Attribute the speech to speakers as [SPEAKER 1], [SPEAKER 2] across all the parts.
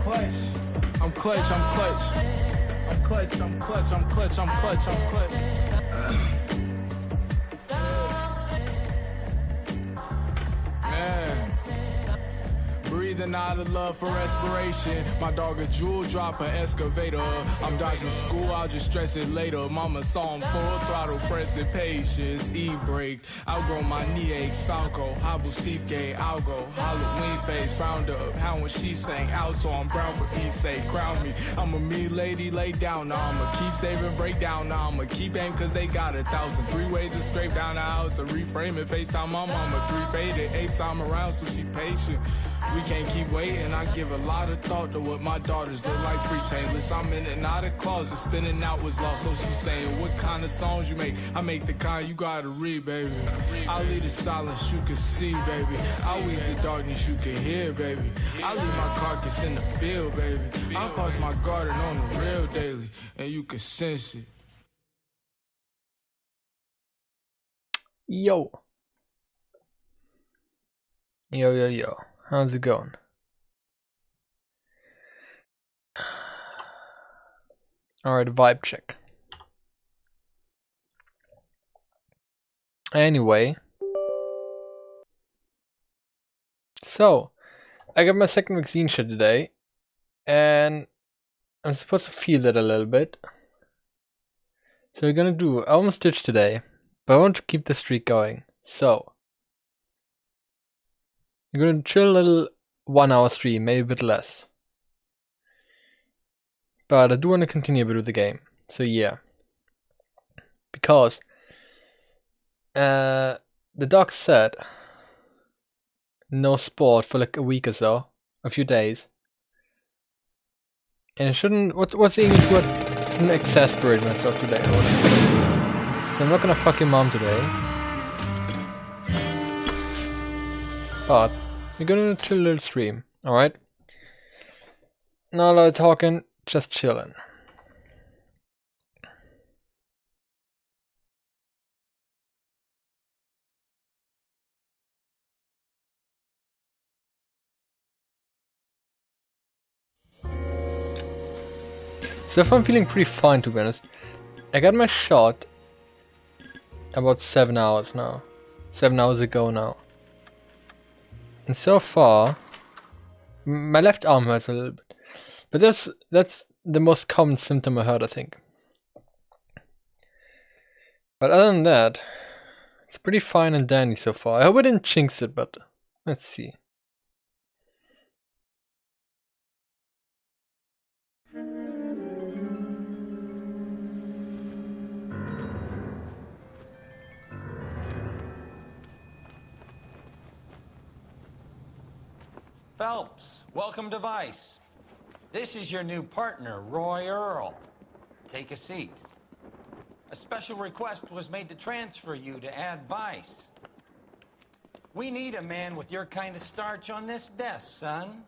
[SPEAKER 1] clutch. I'm clutch, I'm clutch. I'm clutch, I'm clutch, I'm clutch, I'm clutch, I'm clutch. Man. Breathing out of love for respiration. My dog a jewel drop an excavator. I'm dodging school, I'll just stress it later. Mama saw him full throttle, pressing patience. E-brake, outgrow my knee aches. Falco, hobble steep gate, algo. Halloween face, frowned up. How when she sang alto, I'm brown for peace sake. Crown me, I'm a me lady, lay down. Now I'ma keep saving, break down. Now I'ma keep aim cause they got 1,003 ways to scrape down the house. A reframe it, FaceTime my mama. 3 faded, 8 time around so she patient. We can't keep waiting. I give a lot of thought to what my daughters look like, free chainless. I'm in and out of closet, spinning out was lost. So she's saying, what kind of songs you make? I make the kind you gotta read, baby. I'll leave the silence you can see, baby. I'll weave the darkness you can hear, baby. I'll leave my carcass in the field, baby. I'll pass my garden on the real daily, and you can sense it.
[SPEAKER 2] Yo. Yo. How's it going? Alright, vibe check. Anyway. So, I got my second vaccine shot today. And I'm supposed to feel it a little bit. So we're gonna do, I almost ditched today. But I want to keep the streak going. So. You're gonna chill a little 1 hour stream, maybe a bit less. But I do want to continue a bit with the game. So yeah. Because the doc said no sport for like a week or so. A few days. And it shouldn't what's the English word? Shouldn't exasperate myself today or whatever. So I'm not gonna fuck your mom today. But we're gonna chill a little stream, alright? Not a lot of talking, just chilling. So if I'm feeling pretty fine, to be honest. I got my shot about 7 hours now. 7 hours ago now. And so far, my left arm hurts a little bit. But that's the most common symptom I heard, I think. But other than that, it's pretty fine and dandy so far. I hope I didn't jinx it, but let's see.
[SPEAKER 3] Phelps, welcome to Vice. This is your new partner, Roy Earl. Take a seat. A special request was made to transfer you to Ad Vice. We need a man with your kind of starch on this desk, son.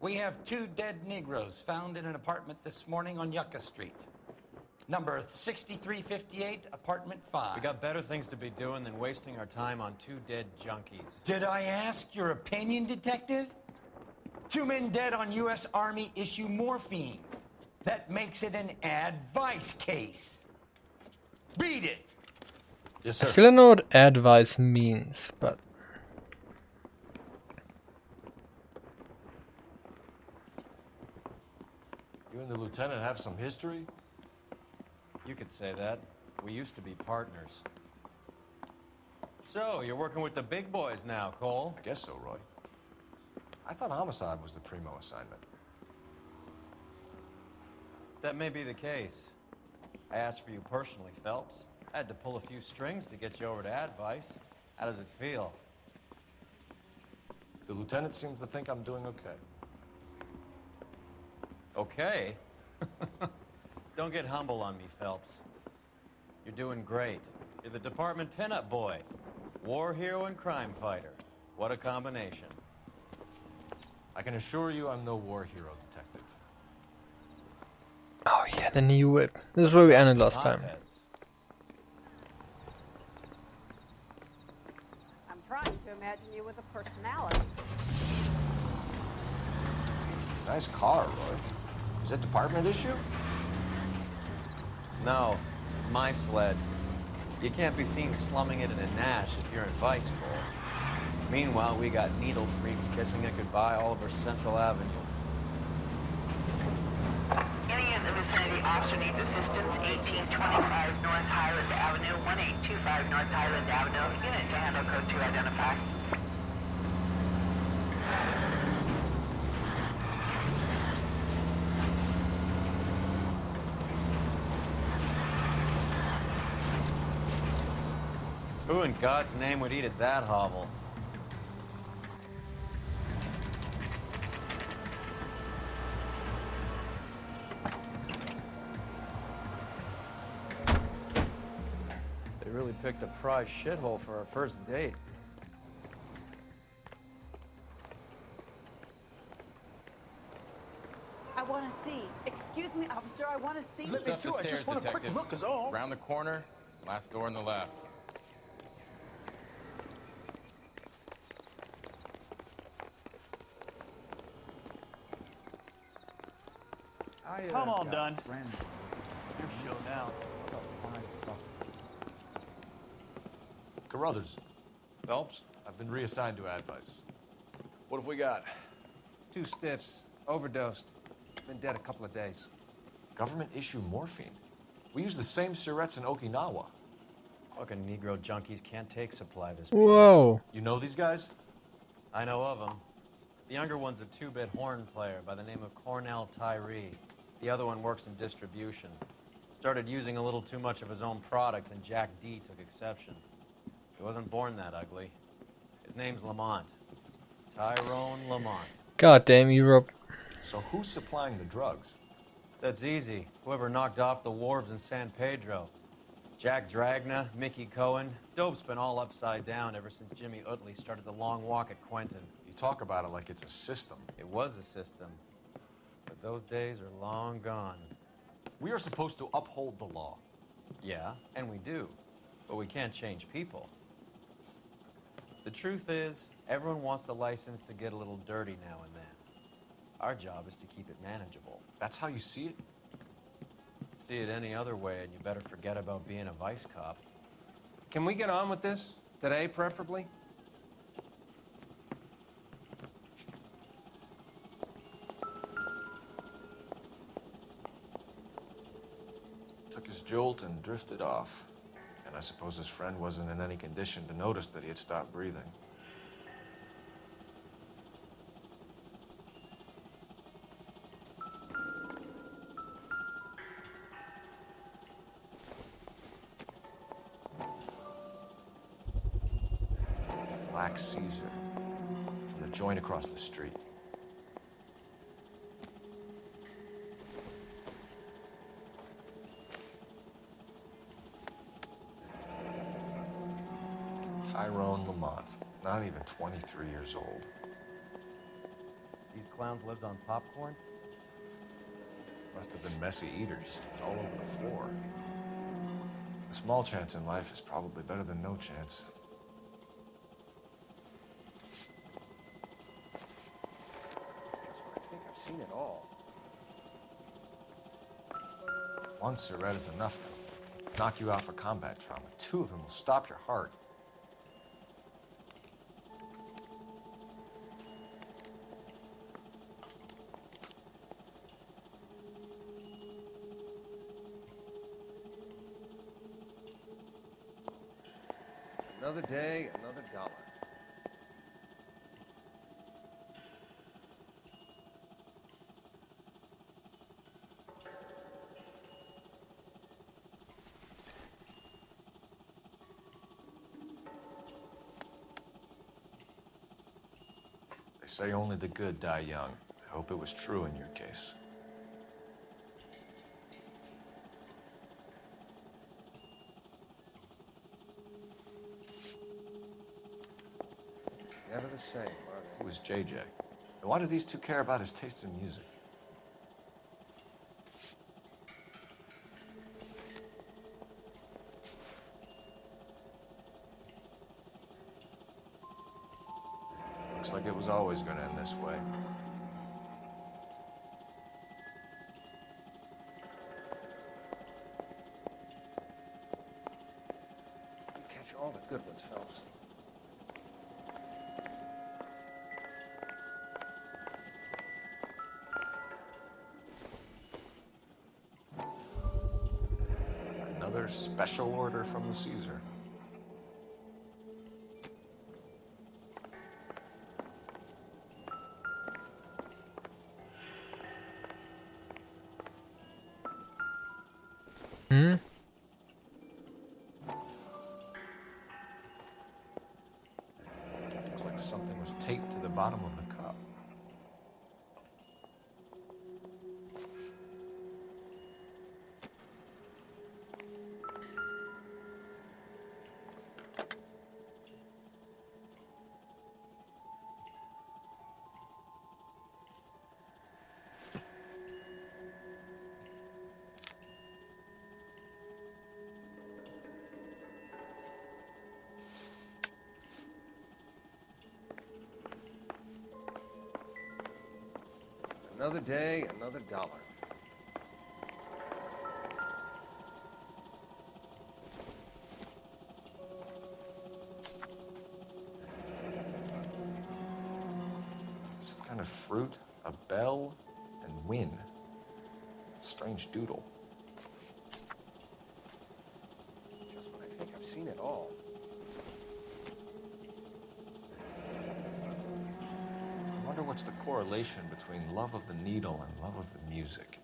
[SPEAKER 3] We have 2 dead Negroes found in an apartment this morning on Yucca Street. Number 6358, apartment 5.
[SPEAKER 4] We got better things to be doing than wasting our time on 2 dead junkies.
[SPEAKER 3] Did I ask your opinion, detective? 2 men dead on U.S. Army issue morphine. That makes it an advice case. Beat it.
[SPEAKER 4] Yes,
[SPEAKER 2] I
[SPEAKER 4] sir.
[SPEAKER 2] still don't know what advice means, but
[SPEAKER 5] You and the lieutenant have some history?
[SPEAKER 4] You could say that. We used to be partners. So, you're working with the big boys now, Cole.
[SPEAKER 5] I guess so, Roy. I thought homicide was the primo assignment.
[SPEAKER 4] That may be the case. I asked for you personally, Phelps. I had to pull a few strings to get you over to Advice. How does it feel?
[SPEAKER 5] The lieutenant seems to think I'm doing okay.
[SPEAKER 4] Okay? Don't get humble on me, Phelps. You're doing great. You're the department pinup boy. War hero and crime fighter. What a combination.
[SPEAKER 5] I can assure you I'm no war hero, detective.
[SPEAKER 2] oh yeah, the new whip. This is where we ended last time.
[SPEAKER 4] Hotheads.
[SPEAKER 6] I'm trying to imagine you with a personality.
[SPEAKER 5] Nice car, Roy. Is it department issue?
[SPEAKER 4] No, it's my sled. You can't be seen slumming it in a Nash if you're in Vice Bowl. Meanwhile, we got needle freaks kissing it goodbye all over Central Avenue.
[SPEAKER 6] Any in the vicinity officer needs assistance, 1825 North Highland Avenue, 1825 North Highland Avenue. Unit to handle code 2 identify.
[SPEAKER 4] Who in God's name would eat at that hovel? They really picked a prize shithole for our first date.
[SPEAKER 7] I want to see. Excuse me, officer, I want to see.
[SPEAKER 5] Let me
[SPEAKER 1] Up the
[SPEAKER 5] through. I
[SPEAKER 1] stairs,
[SPEAKER 5] just want a quick
[SPEAKER 1] detectives.
[SPEAKER 5] look is all.
[SPEAKER 1] Round the corner, last door on the left.
[SPEAKER 8] Come on, done. Your show now.
[SPEAKER 5] Carruthers,
[SPEAKER 8] Phelps?
[SPEAKER 5] I've been reassigned to Advice.
[SPEAKER 8] What have we got?
[SPEAKER 9] 2 stiffs, overdosed. Been dead a couple of days.
[SPEAKER 5] Government issue morphine. We use the same syrettes in Okinawa.
[SPEAKER 4] Fucking Negro junkies can't take supply this
[SPEAKER 2] Whoa.
[SPEAKER 5] You know these guys?
[SPEAKER 4] I know of him. The younger one's a 2-bit horn player by the name of Cornell Tyree. The other one works in distribution. Started using a little too much of his own product, and Jack D took exception. He wasn't born that ugly. His name's Lamont. Tyrone Lamont.
[SPEAKER 2] God damn Europe.
[SPEAKER 5] So who's supplying the drugs?
[SPEAKER 4] That's easy. Whoever knocked off the wharves in San Pedro. Jack Dragna, Mickey Cohen. Dope's been all upside down ever since Jimmy Utley started the long walk at Quentin.
[SPEAKER 5] You talk about it like it's a system.
[SPEAKER 4] It was a system. But those days are long gone.
[SPEAKER 5] We are supposed to uphold the law.
[SPEAKER 4] Yeah, and we do. But we can't change people. The truth is, everyone wants a license to get a little dirty now and then. Our job is to keep it manageable.
[SPEAKER 5] That's how you see it?
[SPEAKER 4] See it any other way, and you better forget about being a vice cop.
[SPEAKER 9] Can we get on with this? Today, preferably?
[SPEAKER 5] Took his jolt and drifted off. And I suppose his friend wasn't in any condition to notice that he had stopped breathing. Black Caesar, from the joint across the street. Tyrone Lamont, not even 23 years old.
[SPEAKER 4] These clowns lived on popcorn?
[SPEAKER 5] Must have been messy eaters. It's all over the floor. A small chance in life is probably better than no chance.
[SPEAKER 9] I think I've seen it all.
[SPEAKER 5] One Surette is enough to knock you out for combat trauma. 2 of them will stop your heart.
[SPEAKER 9] Another day, another dollar.
[SPEAKER 5] They say only the good die young. I hope it was true in your case.
[SPEAKER 9] Never the same, are they?
[SPEAKER 5] Who was JJ? And why do these 2 care about his taste in music? Looks like it was always going to end this way.
[SPEAKER 9] All the good ones, Phelps.
[SPEAKER 5] Another special order from the Caesar.
[SPEAKER 2] Hmm?
[SPEAKER 5] Looks like something was taped to the bottom of the cup.
[SPEAKER 9] Another day, another dollar.
[SPEAKER 5] Some kind of fruit, a bell, and win. Strange doodle.
[SPEAKER 9] Just when I think I've seen it all.
[SPEAKER 5] I wonder what's the correlation between love of the needle and love of the music.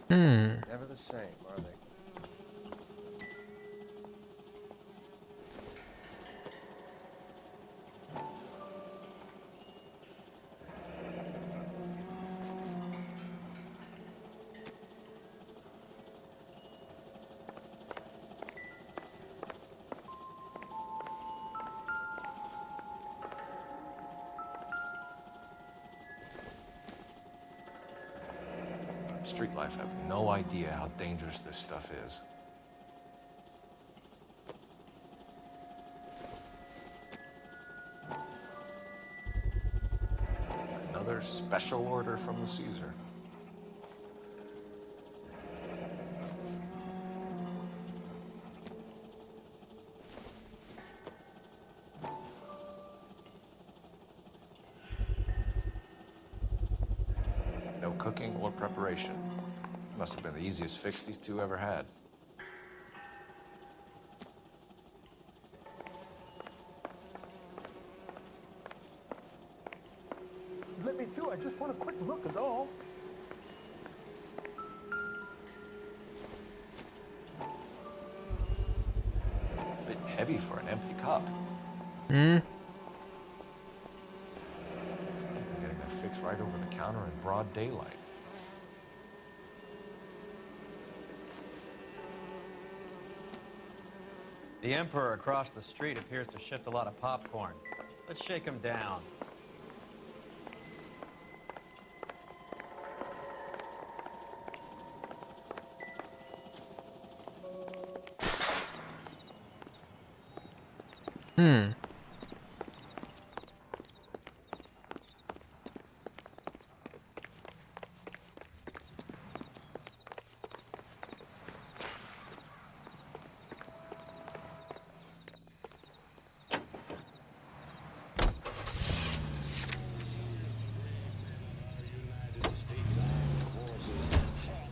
[SPEAKER 9] Never the same, are they?
[SPEAKER 5] Street life have no idea how dangerous this stuff is. Another special order from the Caesar. No cooking or preparation. Must have been the easiest fix these two ever had.
[SPEAKER 8] Let me through. I just want a quick look is all.
[SPEAKER 5] A bit heavy for an empty cup.
[SPEAKER 2] Hmm?
[SPEAKER 5] I'm getting that fix right over the counter in broad daylight.
[SPEAKER 4] The Emperor across the street appears to shift a lot of popcorn. Let's shake him down.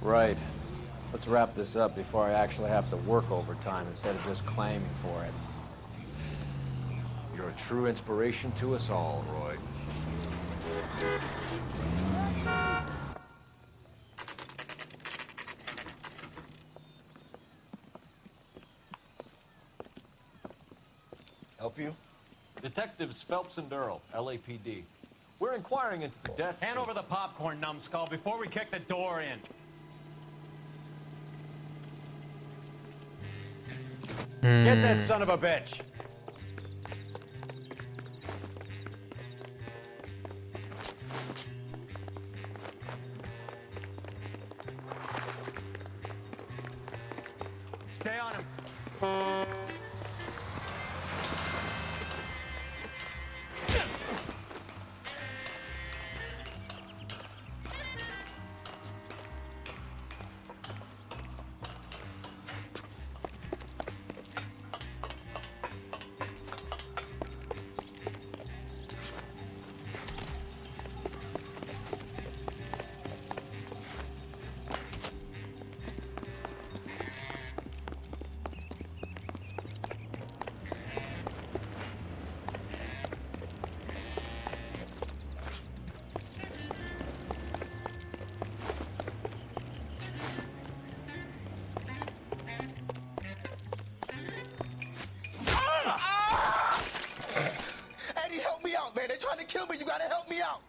[SPEAKER 4] Right. Let's wrap this up before I actually have to work overtime instead of just claiming for it.
[SPEAKER 5] You're a true inspiration to us all, Roy.
[SPEAKER 10] Help you?
[SPEAKER 8] Detectives Phelps and Earl, LAPD. We're inquiring into the deaths.
[SPEAKER 4] Hand over the popcorn, numbskull, before we kick the door in. Get that son of a bitch!
[SPEAKER 10] trying to kill me. You gotta help me out.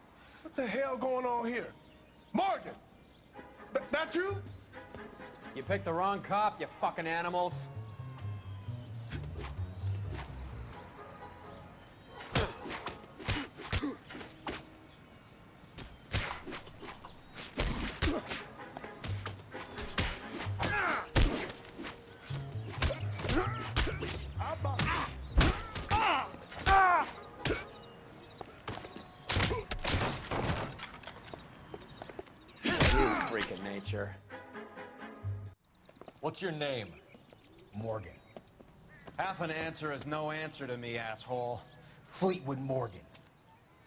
[SPEAKER 10] What the hell going on here? Morgan! That you?
[SPEAKER 4] You picked the wrong cop, you fucking animals. Freak of nature.
[SPEAKER 8] What's your name?
[SPEAKER 10] Morgan.
[SPEAKER 4] Half an answer is no answer to me, asshole.
[SPEAKER 10] Fleetwood Morgan.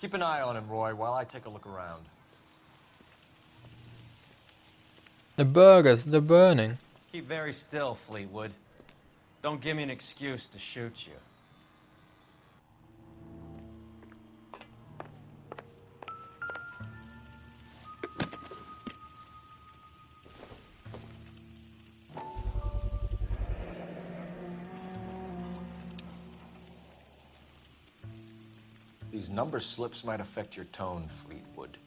[SPEAKER 8] Keep an eye on him, Roy, while I take a look around.
[SPEAKER 2] The burgers, they're burning.
[SPEAKER 4] Keep very still, Fleetwood. Don't give me an excuse to shoot you.
[SPEAKER 5] These number slips might affect your tone, Fleetwood.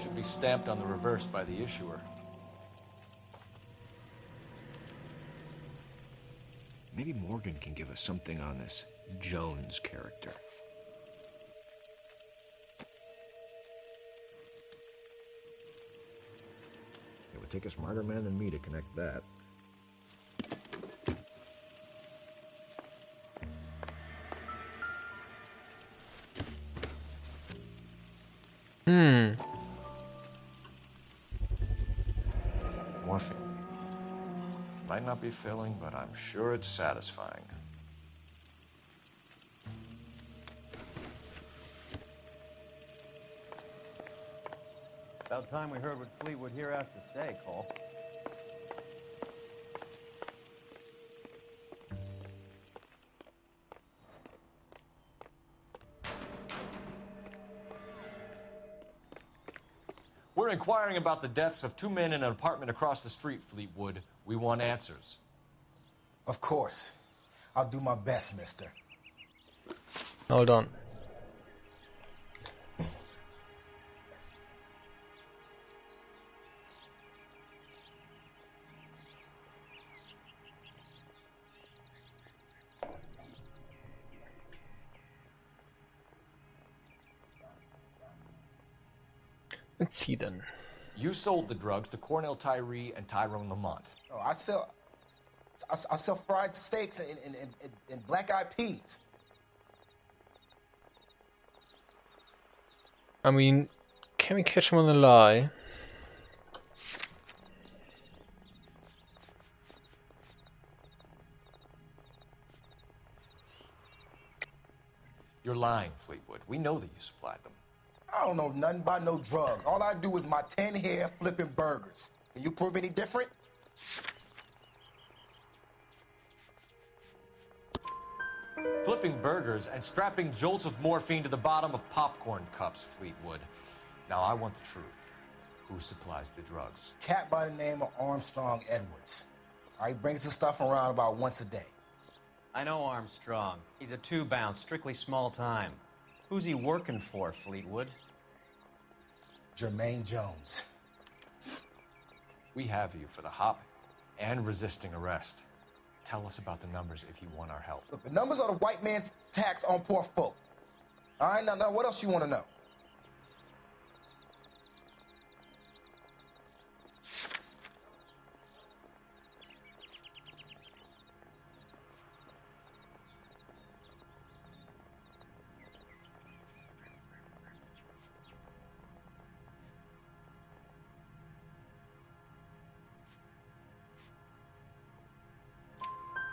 [SPEAKER 5] Should be stamped on the reverse by the issuer. Maybe Morgan can give us something on this Jones character. It would take a smarter man than me to connect that. Morphine. Might not be filling, but I'm sure it's satisfying.
[SPEAKER 4] About time we heard what Fleetwood here has to say, Cole.
[SPEAKER 8] We're inquiring about the deaths of 2 men in an apartment across the street, Fleetwood. We want answers.
[SPEAKER 10] Of course. I'll do my best, mister.
[SPEAKER 2] Hold on. Let's see then.
[SPEAKER 8] You sold the drugs to Cornell Tyree and Tyrone Lamont.
[SPEAKER 10] Oh, I sell fried steaks and black-eyed peas.
[SPEAKER 2] I mean, can we catch him on the lie?
[SPEAKER 8] You're lying, Fleetwood. We know that you supplied them.
[SPEAKER 10] I don't know nothing about no drugs. All I do is my 10 hair flipping burgers. Can you prove any different?
[SPEAKER 8] Flipping burgers and strapping jolts of morphine to the bottom of popcorn cups, Fleetwood. Now, I want the truth. Who supplies the drugs?
[SPEAKER 10] Cat by the name of Armstrong Edwards. All right, brings the stuff around about once a day.
[SPEAKER 4] I know Armstrong. He's a two-bound, strictly small time. Who's he working for, Fleetwood?
[SPEAKER 10] Jermaine Jones.
[SPEAKER 8] We have you for the hop and resisting arrest. Tell us about the numbers if you want our help.
[SPEAKER 10] Look, the numbers are the white man's tax on poor folk. All right, now what else you want to know?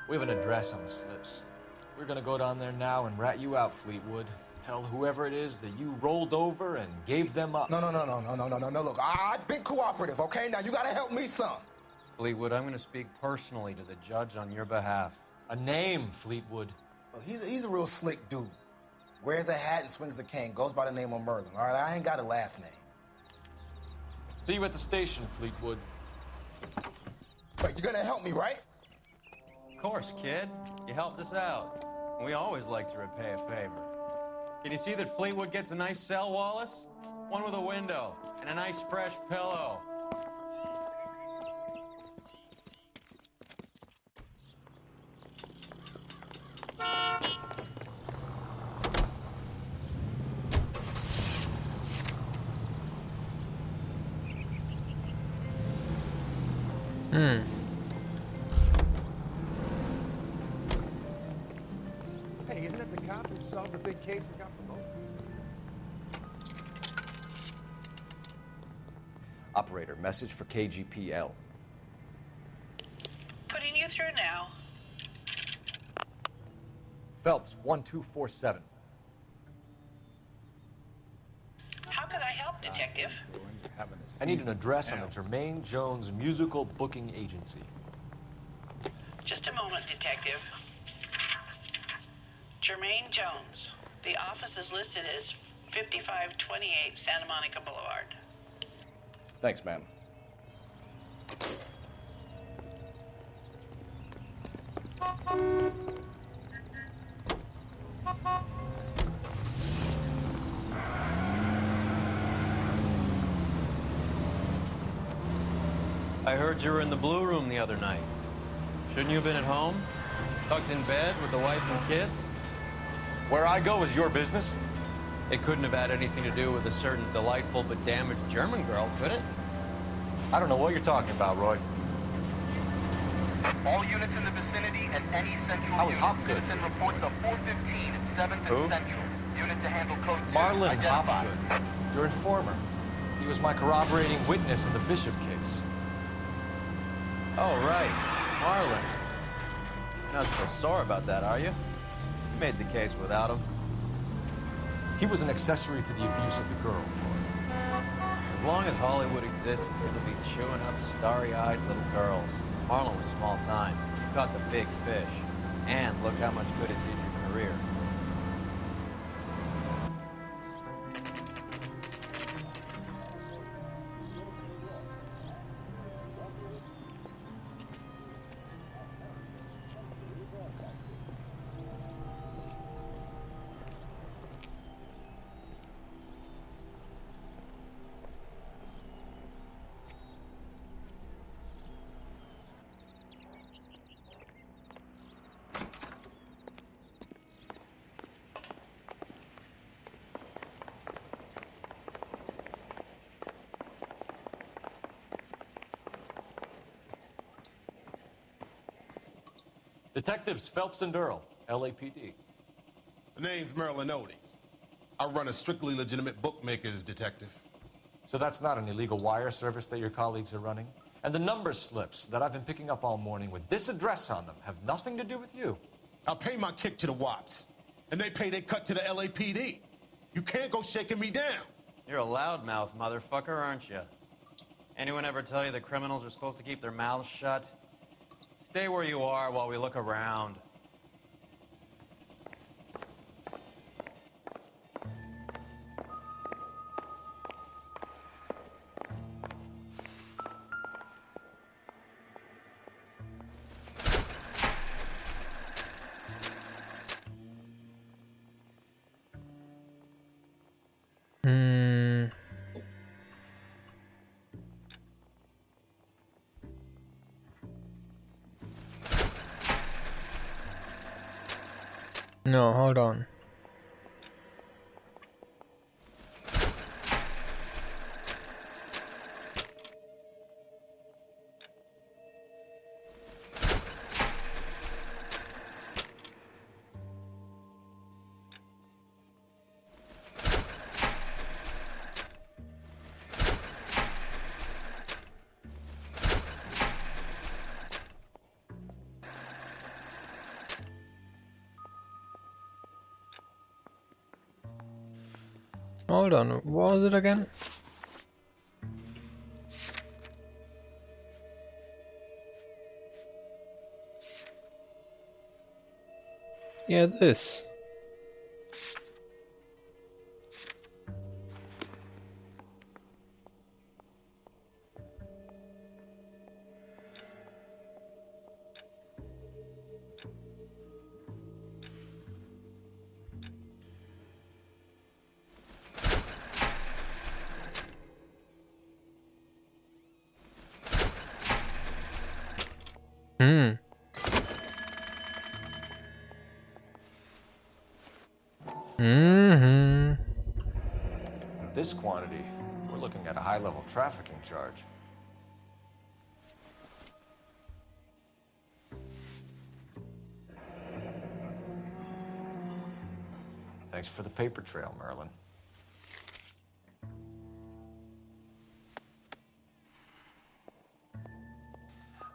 [SPEAKER 8] We have an address on the slips. We're gonna go down there now and rat you out, Fleetwood. Tell whoever it is that you rolled over and gave them up.
[SPEAKER 10] No. Look, I've been cooperative, okay? Now you gotta help me some.
[SPEAKER 4] Fleetwood, I'm gonna speak personally to the judge on your behalf.
[SPEAKER 8] A name, Fleetwood.
[SPEAKER 10] Look, he's a real slick dude. Wears a hat and swings a cane. Goes by the name of Merlin, all right? I ain't got a last name.
[SPEAKER 8] See you at the station, Fleetwood.
[SPEAKER 10] Wait, you're gonna help me, right?
[SPEAKER 4] Of course, kid. You helped us out. We always like to repay a favor. Can you see that Fleetwood gets a nice cell, Wallace? One with a window and a nice fresh pillow.
[SPEAKER 9] Hey, isn't it the cop who solved the big case and got promoted?
[SPEAKER 8] Operator, message for KGPL.
[SPEAKER 6] Putting you through now.
[SPEAKER 8] Phelps, 1247.
[SPEAKER 6] How could I help, Detective?
[SPEAKER 8] I need an address on the Jermaine Jones Musical Booking Agency.
[SPEAKER 6] Just a moment, Detective. Jermaine Jones. The office is listed as 5528 Santa Monica Boulevard.
[SPEAKER 8] Thanks, ma'am.
[SPEAKER 4] I heard you were in the Blue Room the other night. Shouldn't you have been at home? Tucked in bed with the wife and kids?
[SPEAKER 8] Where I go is your business?
[SPEAKER 4] It couldn't have had anything to do with a certain delightful but damaged German girl, could it?
[SPEAKER 8] I don't know what you're talking about, Roy.
[SPEAKER 11] All units in the vicinity and any central
[SPEAKER 8] How was
[SPEAKER 11] unit.
[SPEAKER 8] Hopgood?
[SPEAKER 11] Citizen reports of 415 at 7th
[SPEAKER 8] Who?
[SPEAKER 11] and Central. Unit to handle code 2.
[SPEAKER 8] Marlon
[SPEAKER 11] Identified.
[SPEAKER 8] Hopgood, your informer. He was my corroborating witness in the Bishop case.
[SPEAKER 4] Oh, right. Marlon. You're not still sore about that, are you? You made the case without him.
[SPEAKER 8] He was an accessory to the abuse of the girl, Roy.
[SPEAKER 4] As long as Hollywood exists, it's going to be chewing up starry-eyed little girls. Marlon was small time. He caught the big fish. And look how much good it did your career.
[SPEAKER 8] Detectives Phelps and Earl, LAPD.
[SPEAKER 10] The name's Merlin Odie. I run a strictly legitimate bookmaker's detective.
[SPEAKER 8] So that's not an illegal wire service that your colleagues are running? And the number slips that I've been picking up all morning with this address on them have nothing to do with you.
[SPEAKER 10] I pay my kick to the Wops, and they pay their cut to the LAPD. You can't go shaking me down.
[SPEAKER 4] You're a loudmouth motherfucker, aren't you? Anyone ever tell you that criminals are supposed to keep their mouths shut? Stay where you are while we look around.
[SPEAKER 2] No, hold on. Hold on, what was it again? Yeah, this. Hmm. Mm-hmm.
[SPEAKER 8] This quantity, we're looking at a high-level trafficking charge. Thanks for the paper trail, Merlin.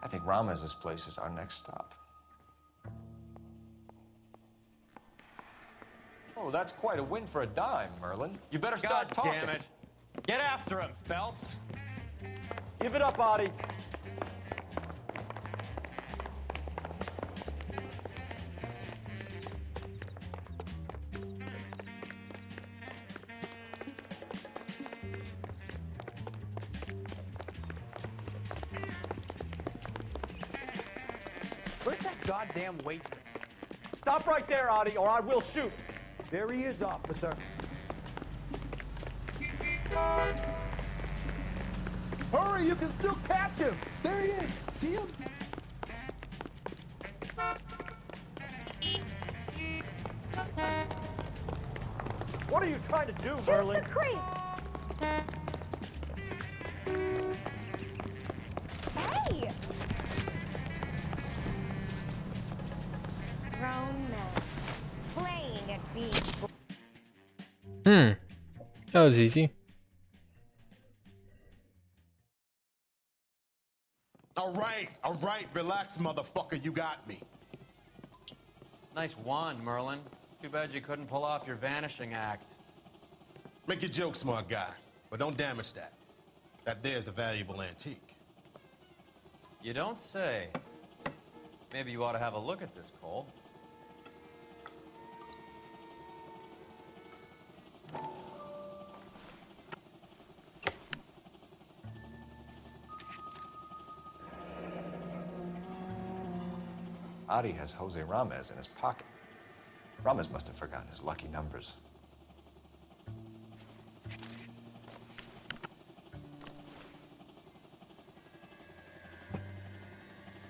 [SPEAKER 8] I think Ramez's place is our next stop. Oh, that's quite a win for a dime, Merlin. You better start
[SPEAKER 4] God
[SPEAKER 8] talking.
[SPEAKER 4] damn it. Get after him, Phelps.
[SPEAKER 12] Give it up, Artie. Where's that goddamn waitress? Stop right there, Artie, or I will shoot. There he is, officer. Hurry, you can still catch him. There he is. See him? What are you trying to do, Merlin?
[SPEAKER 7] Shoot the creep! Hey! Grown men playing at being.
[SPEAKER 2] That was easy.
[SPEAKER 10] All right, relax, motherfucker, you got me.
[SPEAKER 4] Nice wand, Merlin. Too bad you couldn't pull off your vanishing act.
[SPEAKER 10] Make your joke, smart guy, but don't damage that. That there's a valuable antique.
[SPEAKER 4] You don't say. Maybe you ought to have a look at this, Cole.
[SPEAKER 8] Adi has Jose Ramez in his pocket. Ramez must have forgotten his lucky numbers.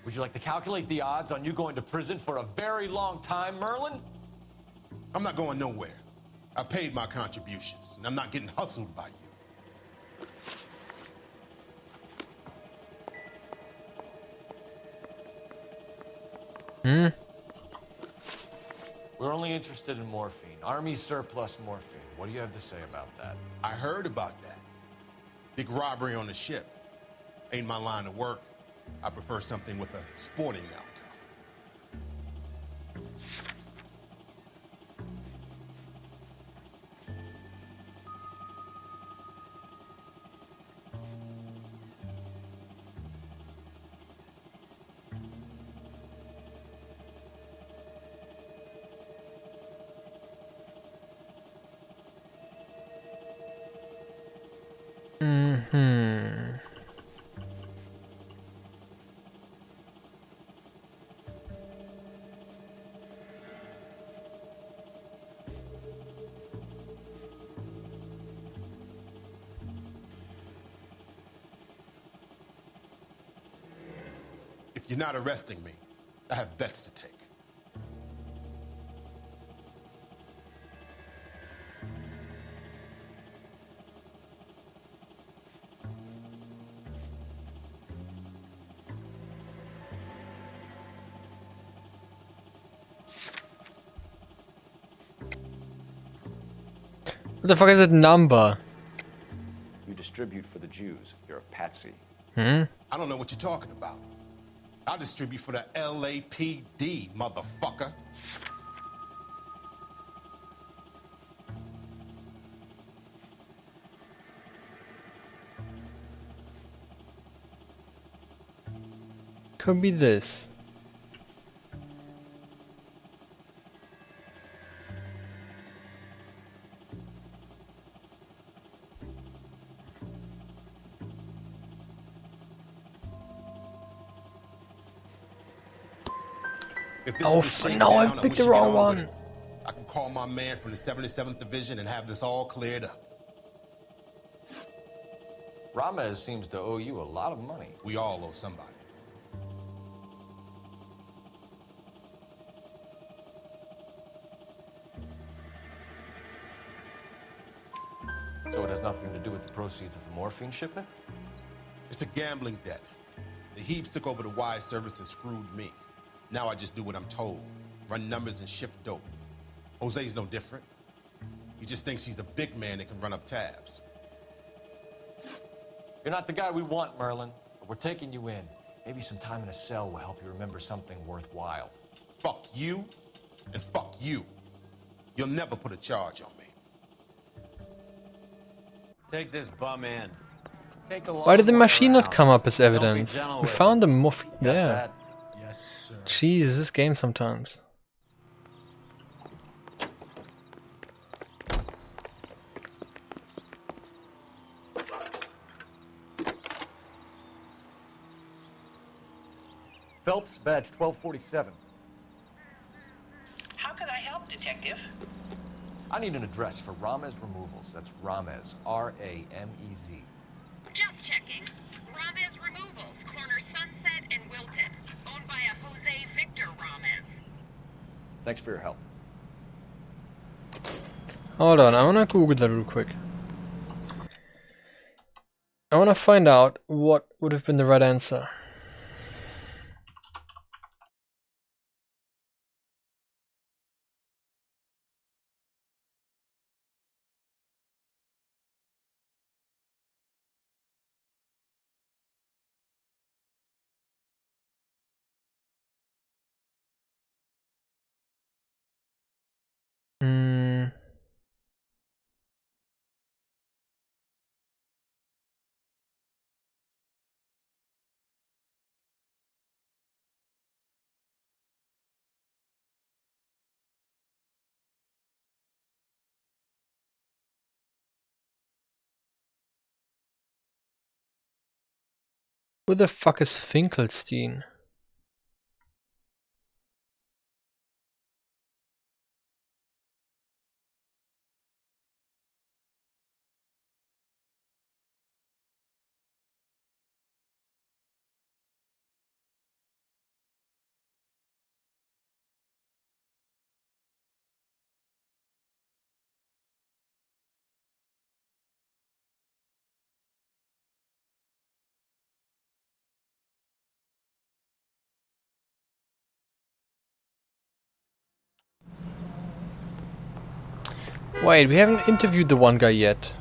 [SPEAKER 8] Would you like to calculate the odds on you going to prison for a very long time, Merlin?
[SPEAKER 10] I'm not going nowhere. I've paid my contributions, and I'm not getting hustled by you.
[SPEAKER 8] We're only interested in morphine. Army surplus morphine. What do you have to say about that?
[SPEAKER 10] I heard about that. Big robbery on the ship. Ain't my line of work. I prefer something with a sporting outcome. If you're not arresting me, I have bets to take.
[SPEAKER 2] What the fuck is that number?
[SPEAKER 5] You distribute for the Jews. You're a patsy.
[SPEAKER 10] I don't know what you're talking about. I'll distribute for the LAPD, motherfucker.
[SPEAKER 2] Could be this.
[SPEAKER 10] If this
[SPEAKER 2] Oh,
[SPEAKER 10] is a
[SPEAKER 2] no, I
[SPEAKER 10] shakedown,
[SPEAKER 2] picked
[SPEAKER 10] wish
[SPEAKER 2] the
[SPEAKER 10] you get
[SPEAKER 2] wrong
[SPEAKER 10] on with
[SPEAKER 2] one.
[SPEAKER 10] it. I can call my man from the 77th Division and have this all cleared up.
[SPEAKER 8] Ramez seems to owe you a lot of money.
[SPEAKER 10] We all owe somebody.
[SPEAKER 5] proceeds of a morphine shipment?
[SPEAKER 10] It's a gambling debt. The Heaps took over the wire service and screwed me. Now I just do what I'm told. Run numbers and shift dope. Jose's no different. He just thinks he's the big man that can run up tabs.
[SPEAKER 8] You're not the guy we want, Merlin, but we're taking you in. Maybe some time in a cell will help you remember something worthwhile.
[SPEAKER 10] Fuck you, and fuck you. You'll never put a charge on me.
[SPEAKER 4] Take this bum in. Take a
[SPEAKER 2] Why did the
[SPEAKER 4] long
[SPEAKER 2] machine
[SPEAKER 4] walk
[SPEAKER 2] not come up as
[SPEAKER 4] around. Don't be
[SPEAKER 2] evidence?
[SPEAKER 4] gentle
[SPEAKER 2] We
[SPEAKER 4] with
[SPEAKER 2] found the
[SPEAKER 4] him.
[SPEAKER 2] morphine
[SPEAKER 4] Got
[SPEAKER 2] there.
[SPEAKER 4] that?
[SPEAKER 5] Yes, sir.
[SPEAKER 2] Jeez, this game sometimes.
[SPEAKER 12] Phelps, badge 1247.
[SPEAKER 6] How can I help, Detective?
[SPEAKER 5] I need an address for Ramez Removals. That's Ramez, R-A-M-E-Z.
[SPEAKER 6] Just checking. Ramez Removals, corner Sunset and Wilton. Owned by a Jose Victor Ramez.
[SPEAKER 5] Thanks for your help.
[SPEAKER 2] Hold on, I wanna Google that real quick. I wanna find out what would have been the right answer. Who the fuck is Finkelstein? Wait, we haven't interviewed the one guy yet.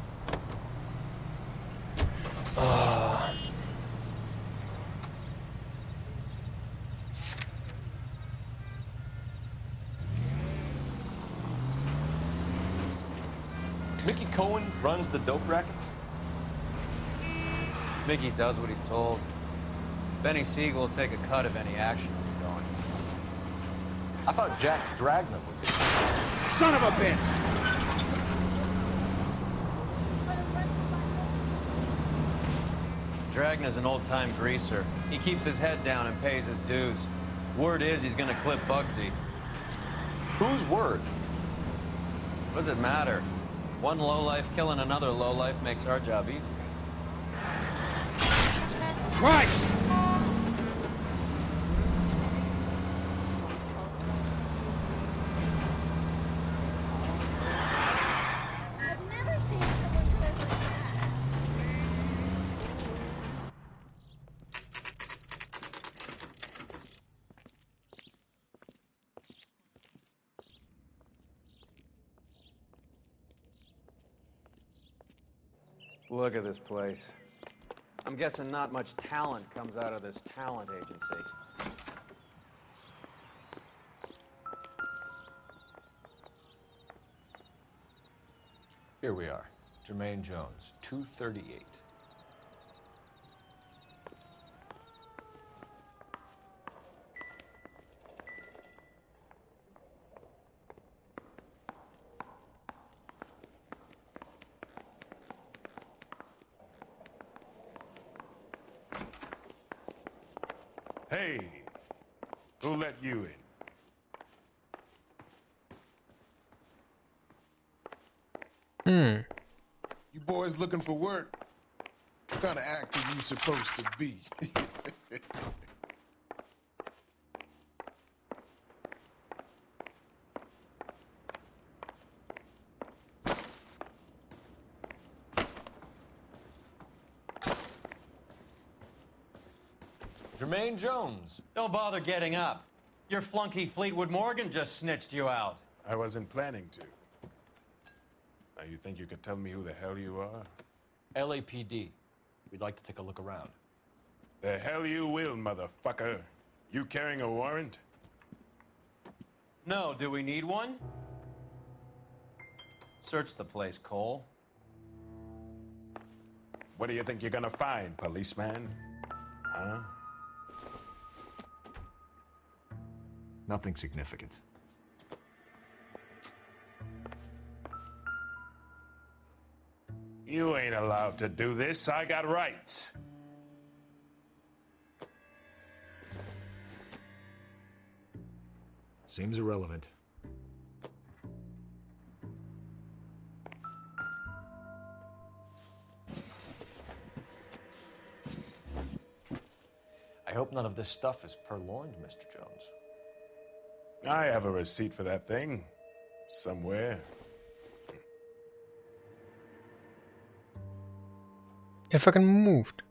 [SPEAKER 8] Mickey Cohen runs the dope rackets?
[SPEAKER 4] Mickey does what he's told. Benny Siegel will take a cut if any action is going.
[SPEAKER 8] I thought Jack Dragna was it.
[SPEAKER 12] Son of a bitch!
[SPEAKER 4] Dragna's an old-time greaser. He keeps his head down and pays his dues. Word is he's gonna clip Bugsy.
[SPEAKER 8] Whose word?
[SPEAKER 4] What does it matter? One lowlife killing another lowlife makes our job easy.
[SPEAKER 12] Christ!
[SPEAKER 4] Look at this place. I'm guessing not much talent comes out of this talent agency.
[SPEAKER 5] Here we are. Jermaine Jones, 238.
[SPEAKER 13] Hey, who let you in?
[SPEAKER 10] You boys looking for work? What kind of actor you supposed to be?
[SPEAKER 8] Jermaine Jones.
[SPEAKER 4] Don't bother getting up. Your flunky Fleetwood Morgan just snitched you out.
[SPEAKER 13] I wasn't planning to. Now, you think you could tell me who the hell you are?
[SPEAKER 8] LAPD. We'd like to take a look around.
[SPEAKER 13] The hell you will, motherfucker. You carrying a warrant?
[SPEAKER 4] No, do we need one? Search the place, Cole.
[SPEAKER 13] What do you think you're gonna find, policeman? Huh?
[SPEAKER 5] Nothing significant.
[SPEAKER 13] You ain't allowed to do this. I got rights.
[SPEAKER 5] Seems irrelevant.
[SPEAKER 8] I hope none of this stuff is purloined, Mr. Jones.
[SPEAKER 13] I have a receipt for that thing. Somewhere.
[SPEAKER 2] It fucking moved.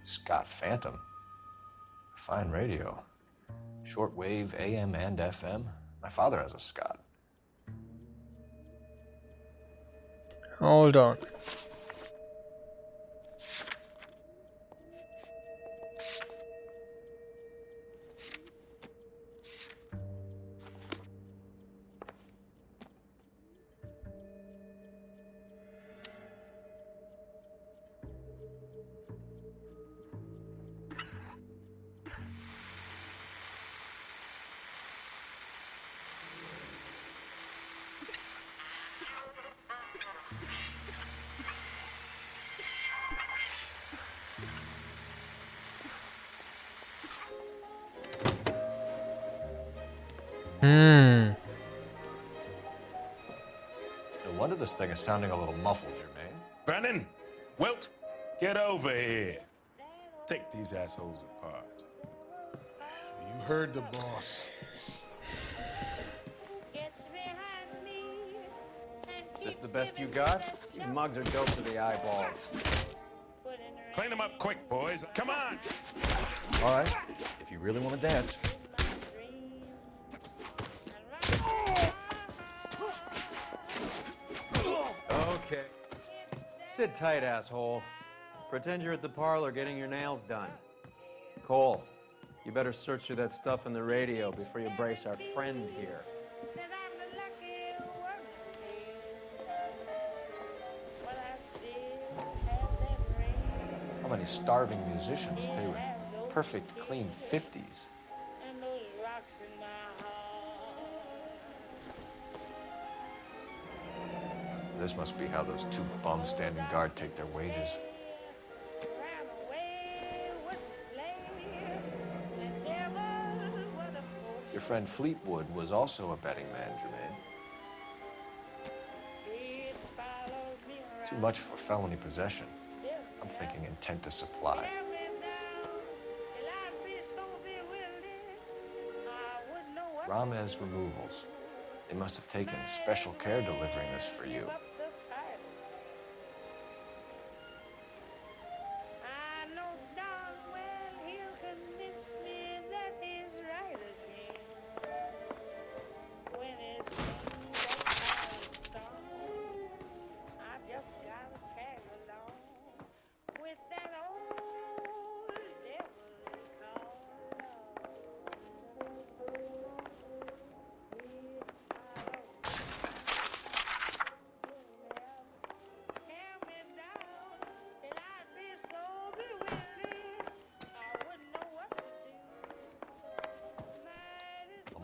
[SPEAKER 8] Scott Phantom. Fine radio. Shortwave, AM and FM. My father has a Scott.
[SPEAKER 2] Hold on.
[SPEAKER 8] No wonder this thing is sounding a little muffled, Jermaine.
[SPEAKER 13] Brennan, Wilt, get over here. Take these assholes apart.
[SPEAKER 10] You heard the boss.
[SPEAKER 4] Is this the best you got? These mugs are dope to the eyeballs.
[SPEAKER 13] Clean them up quick, boys. Come on!
[SPEAKER 8] All right, if you really want to dance.
[SPEAKER 4] Okay. Sit tight, asshole. Pretend you're at the parlor getting your nails done. Cole, you better search through that stuff in the radio before you brace our friend here.
[SPEAKER 8] How many starving musicians pay with perfect, clean 50s? This must be how those two bums standing guard take their wages. Your friend Fleetwood was also a betting man, Jermaine. Too much for felony possession. I'm thinking intent to supply. Ramez Removals. They must have taken special care delivering this for you.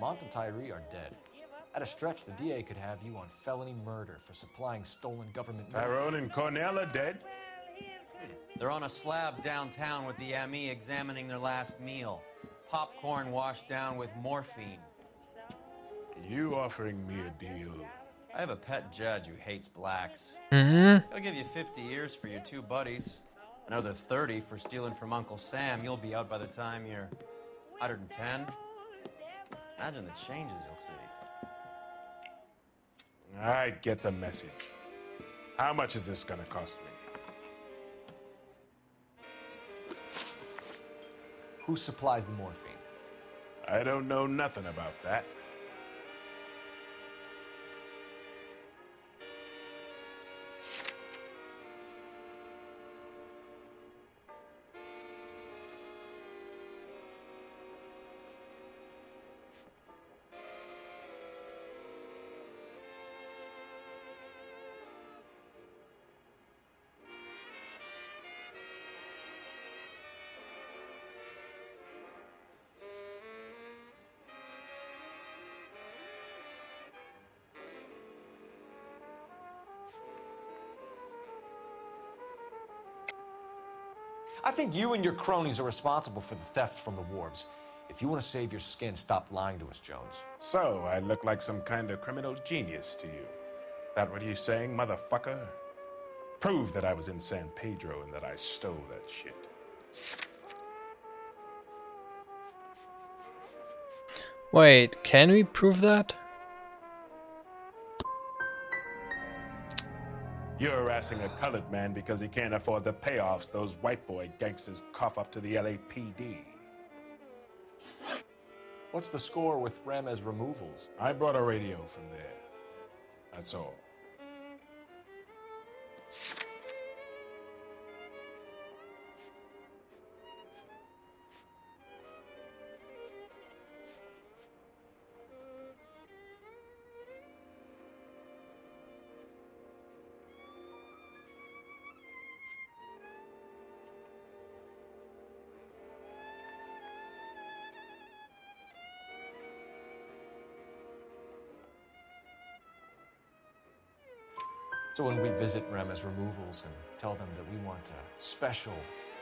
[SPEAKER 8] Lamont and Tyree are dead. At a stretch, the DA could have you on felony murder for supplying stolen government money.
[SPEAKER 13] Tyrone and Cornell are dead?
[SPEAKER 4] They're on a slab downtown with the ME examining their last meal. Popcorn washed down with morphine.
[SPEAKER 13] You offering me a deal?
[SPEAKER 4] I have a pet judge who hates blacks.
[SPEAKER 2] Mm-hmm.
[SPEAKER 4] He'll give you 50 years for your two buddies. Another 30 for stealing from Uncle Sam. You'll be out by the time you're 110. Imagine the changes you'll see.
[SPEAKER 13] I get the message. How much is this gonna cost me?
[SPEAKER 8] Who supplies the morphine?
[SPEAKER 13] I don't know nothing about that.
[SPEAKER 8] I think you and your cronies are responsible for the theft from the wharves. If you want to save your skin, stop lying to us, Jones.
[SPEAKER 13] So, I look like some kind of criminal genius to you. That what you saying, motherfucker? Prove that I was in San Pedro and that I stole that shit.
[SPEAKER 2] Wait, can we prove that?
[SPEAKER 13] You're harassing a colored man because he can't afford the payoffs those white boy gangsters cough up to the LAPD.
[SPEAKER 8] What's the score with Ramez removals?
[SPEAKER 13] I brought a radio from there. That's all.
[SPEAKER 8] So when we visit Ramez Removals and tell them that we want a special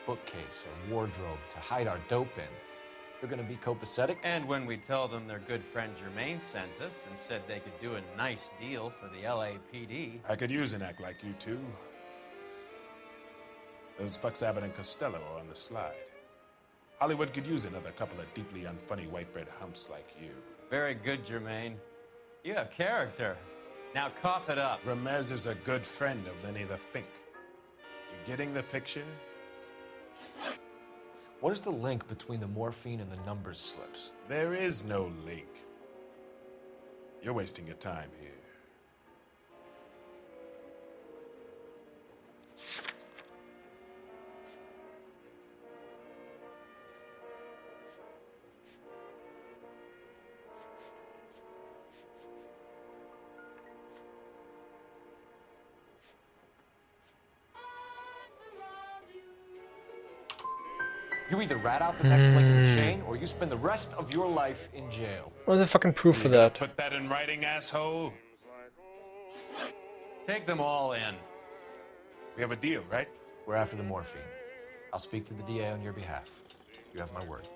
[SPEAKER 8] bookcase or wardrobe to hide our dope in, they're gonna be copacetic?
[SPEAKER 4] And when we tell them their good friend Jermaine sent us and said they could do a nice deal for the LAPD.
[SPEAKER 13] I could use an act like you two. Those fucks Abbott and Costello are on the slide. Hollywood could use another couple of deeply unfunny white bread humps like you.
[SPEAKER 4] Very good, Jermaine. You have character. Now cough it up.
[SPEAKER 13] Ramez is a good friend of Lenny the Fink. You getting the picture?
[SPEAKER 8] What is the link between the morphine and the numbers slips?
[SPEAKER 13] There is no link. You're wasting your time here.
[SPEAKER 8] You either rat out the next link in the chain, or you spend the rest of your life in jail.
[SPEAKER 2] What's the fucking proof for that?
[SPEAKER 13] Put that in writing, asshole.
[SPEAKER 4] Take them all in.
[SPEAKER 13] We have a deal, right?
[SPEAKER 8] We're after the morphine. I'll speak to the DA on your behalf. You have my word.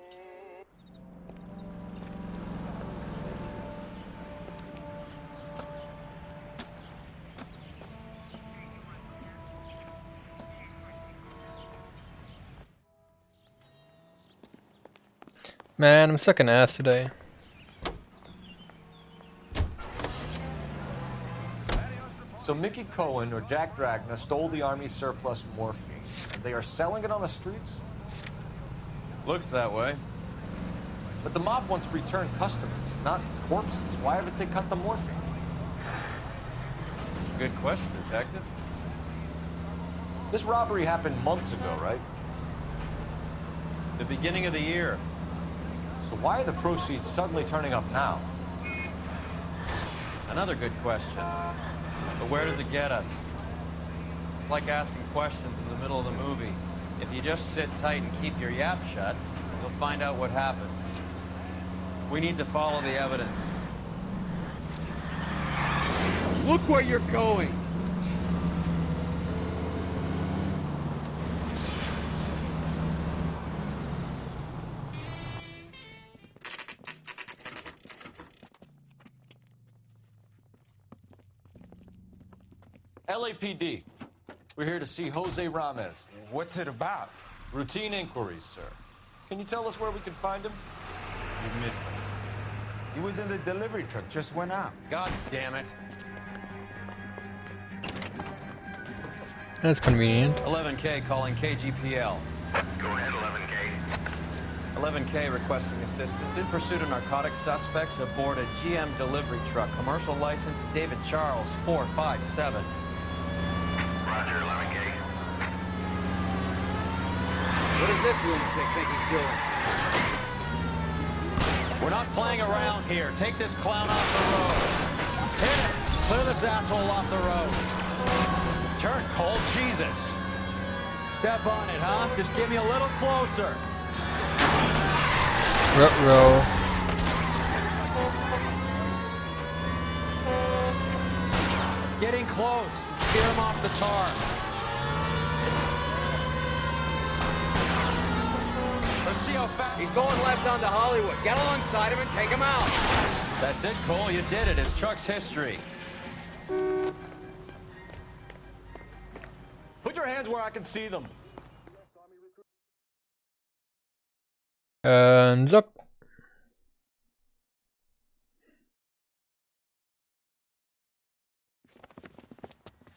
[SPEAKER 2] Man, I'm sucking ass today.
[SPEAKER 8] So Mickey Cohen or Jack Dragna stole the Army's surplus morphine, and they are selling it on the streets?
[SPEAKER 4] Looks that way.
[SPEAKER 8] But the mob wants returned customers, not corpses. Why haven't they cut the morphine?
[SPEAKER 4] Good question, Detective.
[SPEAKER 8] This robbery happened months ago, right?
[SPEAKER 4] The beginning of the year.
[SPEAKER 8] So why are the proceeds suddenly turning up now?
[SPEAKER 4] Another good question. But where does it get us? It's like asking questions in the middle of the movie. If you just sit tight and keep your yap shut, you'll find out what happens. We need to follow the evidence.
[SPEAKER 12] Look where you're going!
[SPEAKER 8] LAPD. We're here to see Jose Ramez.
[SPEAKER 9] What's it about?
[SPEAKER 8] Routine inquiries, sir. Can you tell us where we can find him?
[SPEAKER 9] You missed him.
[SPEAKER 4] He was in the delivery truck, just went out. God damn it.
[SPEAKER 2] That's convenient.
[SPEAKER 4] 11K calling KGPL.
[SPEAKER 11] Go ahead, 11K.
[SPEAKER 4] 11K requesting assistance in pursuit of narcotic suspects aboard a GM delivery truck. Commercial license David Charles 457.
[SPEAKER 11] Roger, 11K.
[SPEAKER 4] What does this lunatic think he's doing? We're not playing around here. Take this clown off the road. Hit it! Clear this asshole off the road. Turn, Cole. Jesus. Step on it, huh? Just get me a little closer.
[SPEAKER 2] Ruh-roh.
[SPEAKER 4] Getting close. Steer him off the tar. Let's see how fast. He's going left onto Hollywood. Get alongside him and take him out. That's it, Cole. You did it. His truck's history. Put your hands where I can see them.
[SPEAKER 2] Hands up.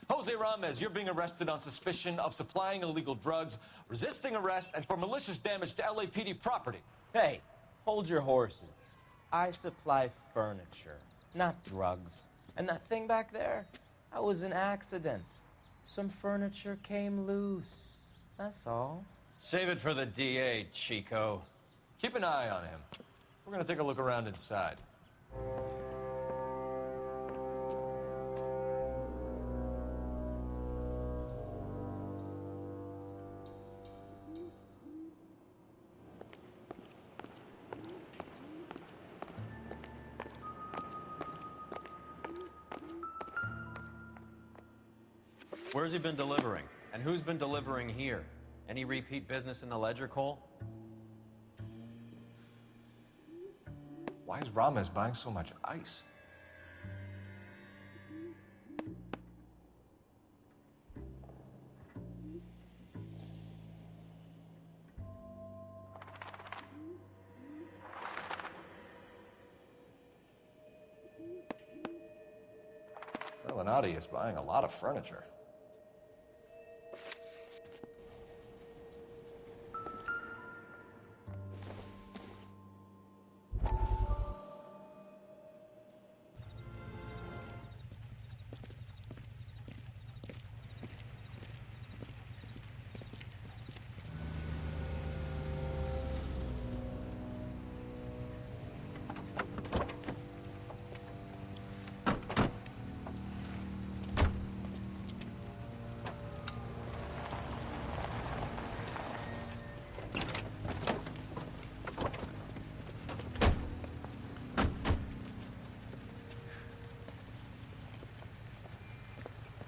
[SPEAKER 8] Jose Ramez, you're being arrested on suspicion of supplying illegal drugs, resisting arrest, and for malicious damage to LAPD property.
[SPEAKER 14] Hey, hold your horses. I supply furniture, not drugs. And that thing back there, that was an accident. Some furniture came loose. That's all.
[SPEAKER 4] Save it for the DA, Chico.
[SPEAKER 8] Keep an eye on him. We're gonna take a look around inside.
[SPEAKER 4] Where's he been delivering? And who's been delivering here? Any repeat business in the ledger, Cole?
[SPEAKER 5] Why is Ramez buying so much ice? Nadia is buying a lot of furniture.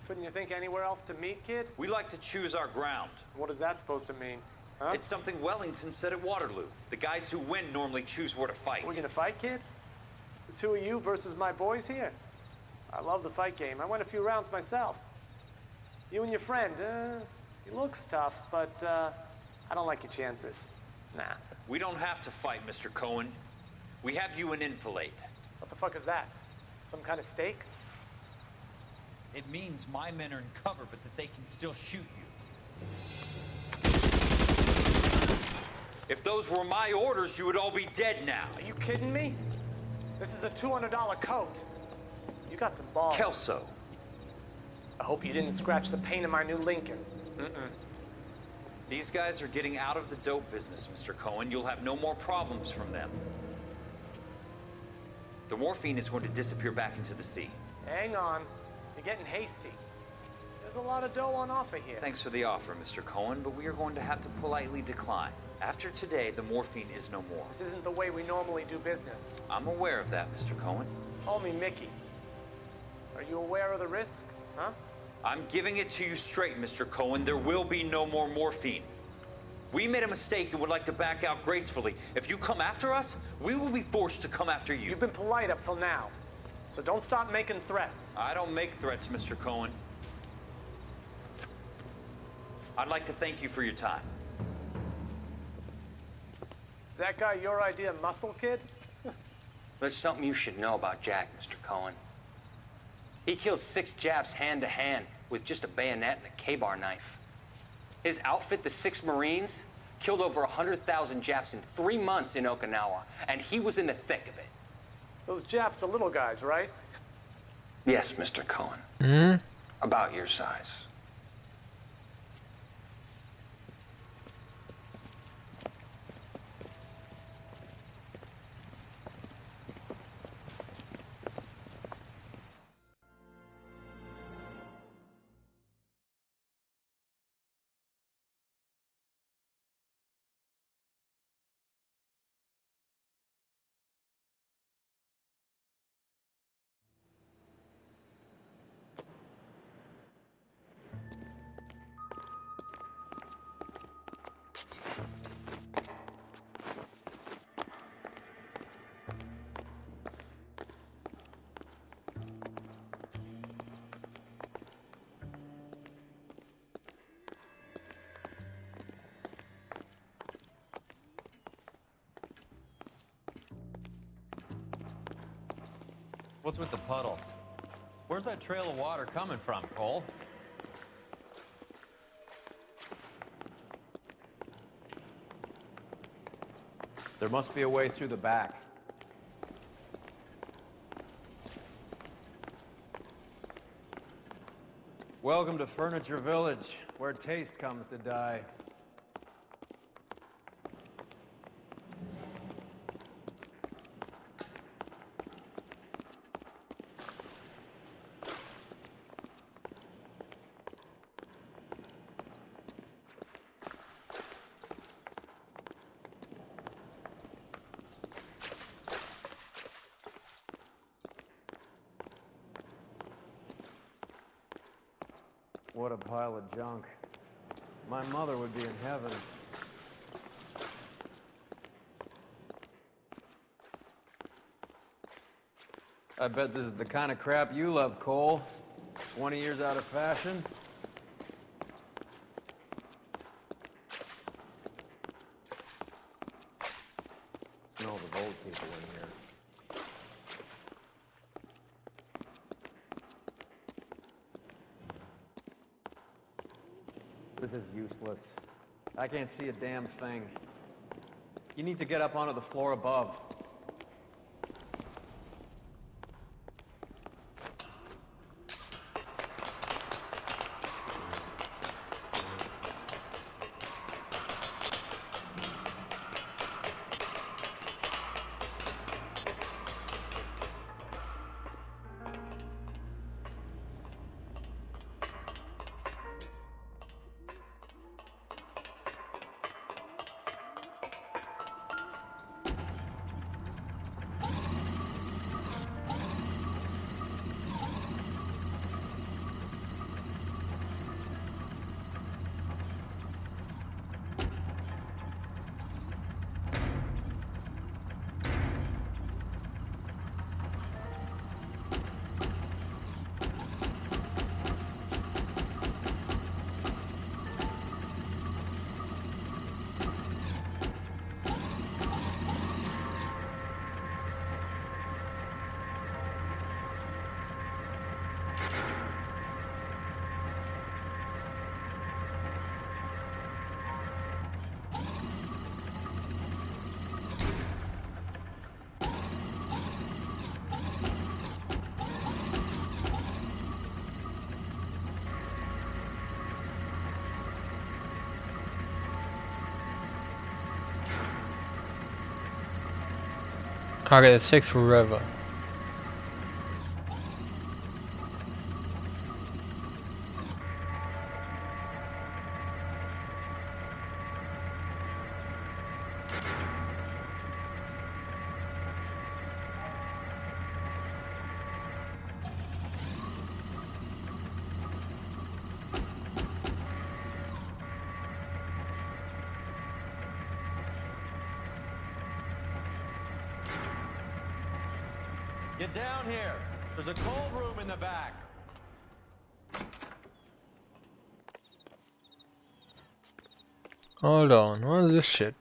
[SPEAKER 12] Couldn't you think anywhere else to meet, kid?
[SPEAKER 3] We like to choose our ground.
[SPEAKER 12] What is that supposed to mean? Huh?
[SPEAKER 3] It's something Wellington said at Waterloo. The guys who win normally choose where to fight.
[SPEAKER 12] We're gonna fight, kid? The two of you versus my boys here? I love the fight game. I went a few rounds myself. You and your friend, he looks tough, but I don't like your chances. Nah.
[SPEAKER 3] We don't have to fight, Mr. Cohen. We have you in enfilade.
[SPEAKER 12] What the fuck is that? Some kind of stake?
[SPEAKER 3] It means my men are in cover, but that they can still shoot you. If those were my orders, you would all be dead now.
[SPEAKER 12] Are you kidding me? This is a $200 coat. You got some balls.
[SPEAKER 3] Kelso.
[SPEAKER 12] I hope you didn't scratch the paint of my new Lincoln.
[SPEAKER 3] These guys are getting out of the dope business, Mr. Cohen. You'll have no more problems from them. The morphine is going to disappear back into the sea.
[SPEAKER 12] Hang on. You're getting hasty. There's a lot of dough on offer here.
[SPEAKER 3] Thanks for the offer, Mr. Cohen, but we are going to have to politely decline. After today, the morphine is no more.
[SPEAKER 12] This isn't the way we normally do business.
[SPEAKER 3] I'm aware of that, Mr. Cohen.
[SPEAKER 12] Call me Mickey. Are you aware of the risk, huh?
[SPEAKER 3] I'm giving it to you straight, Mr. Cohen. There will be no more morphine. We made a mistake and would like to back out gracefully. If you come after us, we will be forced to come after you.
[SPEAKER 12] You've been polite up till now, so don't stop making threats.
[SPEAKER 3] I don't make threats, Mr. Cohen. I'd like to thank you for your time.
[SPEAKER 12] Is that guy your idea of muscle, kid?
[SPEAKER 15] There's something you should know about Jack, Mr. Cohen. He killed 6 Japs hand to hand with just a bayonet and a K-bar knife. His outfit, the 6 Marines, killed over 100,000 Japs in 3 months in Okinawa, and he was in the thick of it.
[SPEAKER 12] Those Japs are little guys, right?
[SPEAKER 15] Yes, Mr. Cohen.
[SPEAKER 2] Hmm?
[SPEAKER 15] About your size.
[SPEAKER 4] What's with the puddle? Where's that trail of water coming from, Cole?
[SPEAKER 14] There must be a way through the back.
[SPEAKER 4] Welcome to Furniture Village, where taste comes to die. What a pile of junk. My mother would be in heaven. I bet this is the kind of crap you love, Cole. 20 years out of fashion. Smells of old people in here. This is useless. I can't see a damn thing. You need to get up onto the floor above.
[SPEAKER 2] Okay, that takes forever.
[SPEAKER 4] Get down here. There's a cold room in the back.
[SPEAKER 2] Hold on, what is this shit?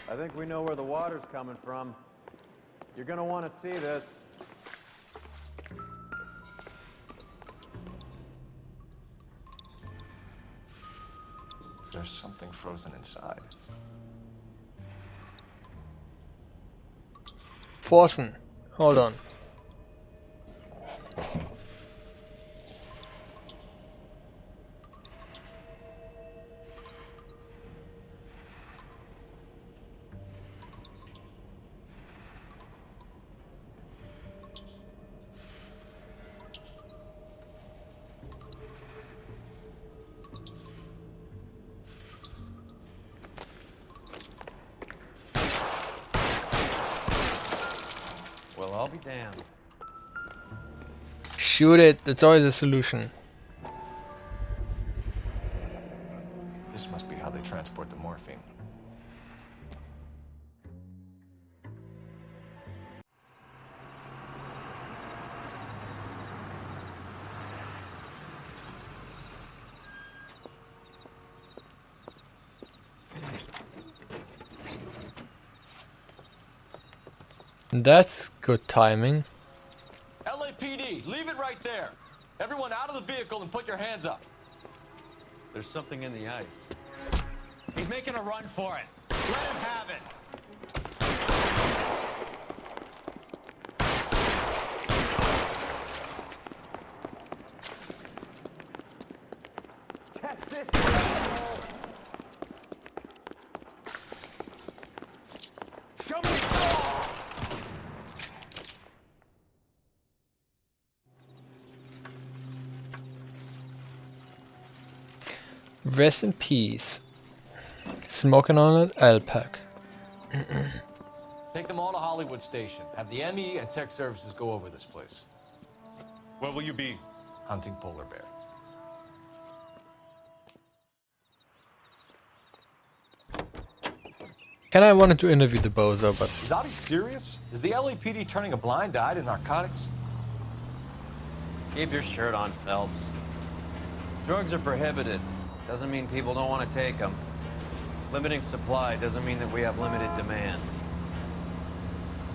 [SPEAKER 4] I think we know where the water's coming from. You're gonna want to see this.
[SPEAKER 5] There's something frozen inside.
[SPEAKER 2] Forsen. Hold on.
[SPEAKER 4] Well, I'll be damned.
[SPEAKER 2] Shoot it. That's always a solution.
[SPEAKER 5] This must be how they transport the morphine.
[SPEAKER 2] That's good timing.
[SPEAKER 8] LAPD, leave it right there. Everyone out of the vehicle and put your hands up.
[SPEAKER 4] There's something in the ice.
[SPEAKER 8] He's making a run for it. Let him have it.
[SPEAKER 12] Show me.
[SPEAKER 2] Rest in peace. Smoking on an alpac.
[SPEAKER 8] Take them all to Hollywood Station. Have the ME and tech services go over this place.
[SPEAKER 5] Where will you be? Hunting polar bear.
[SPEAKER 2] Kinda wanted to interview the bozo, but
[SPEAKER 8] Is Audie serious? Is the LAPD turning a blind eye to narcotics?
[SPEAKER 4] Keep your shirt on, Phelps. Drugs are prohibited. Doesn't mean people don't want to take them. Limiting supply doesn't mean that we have limited demand.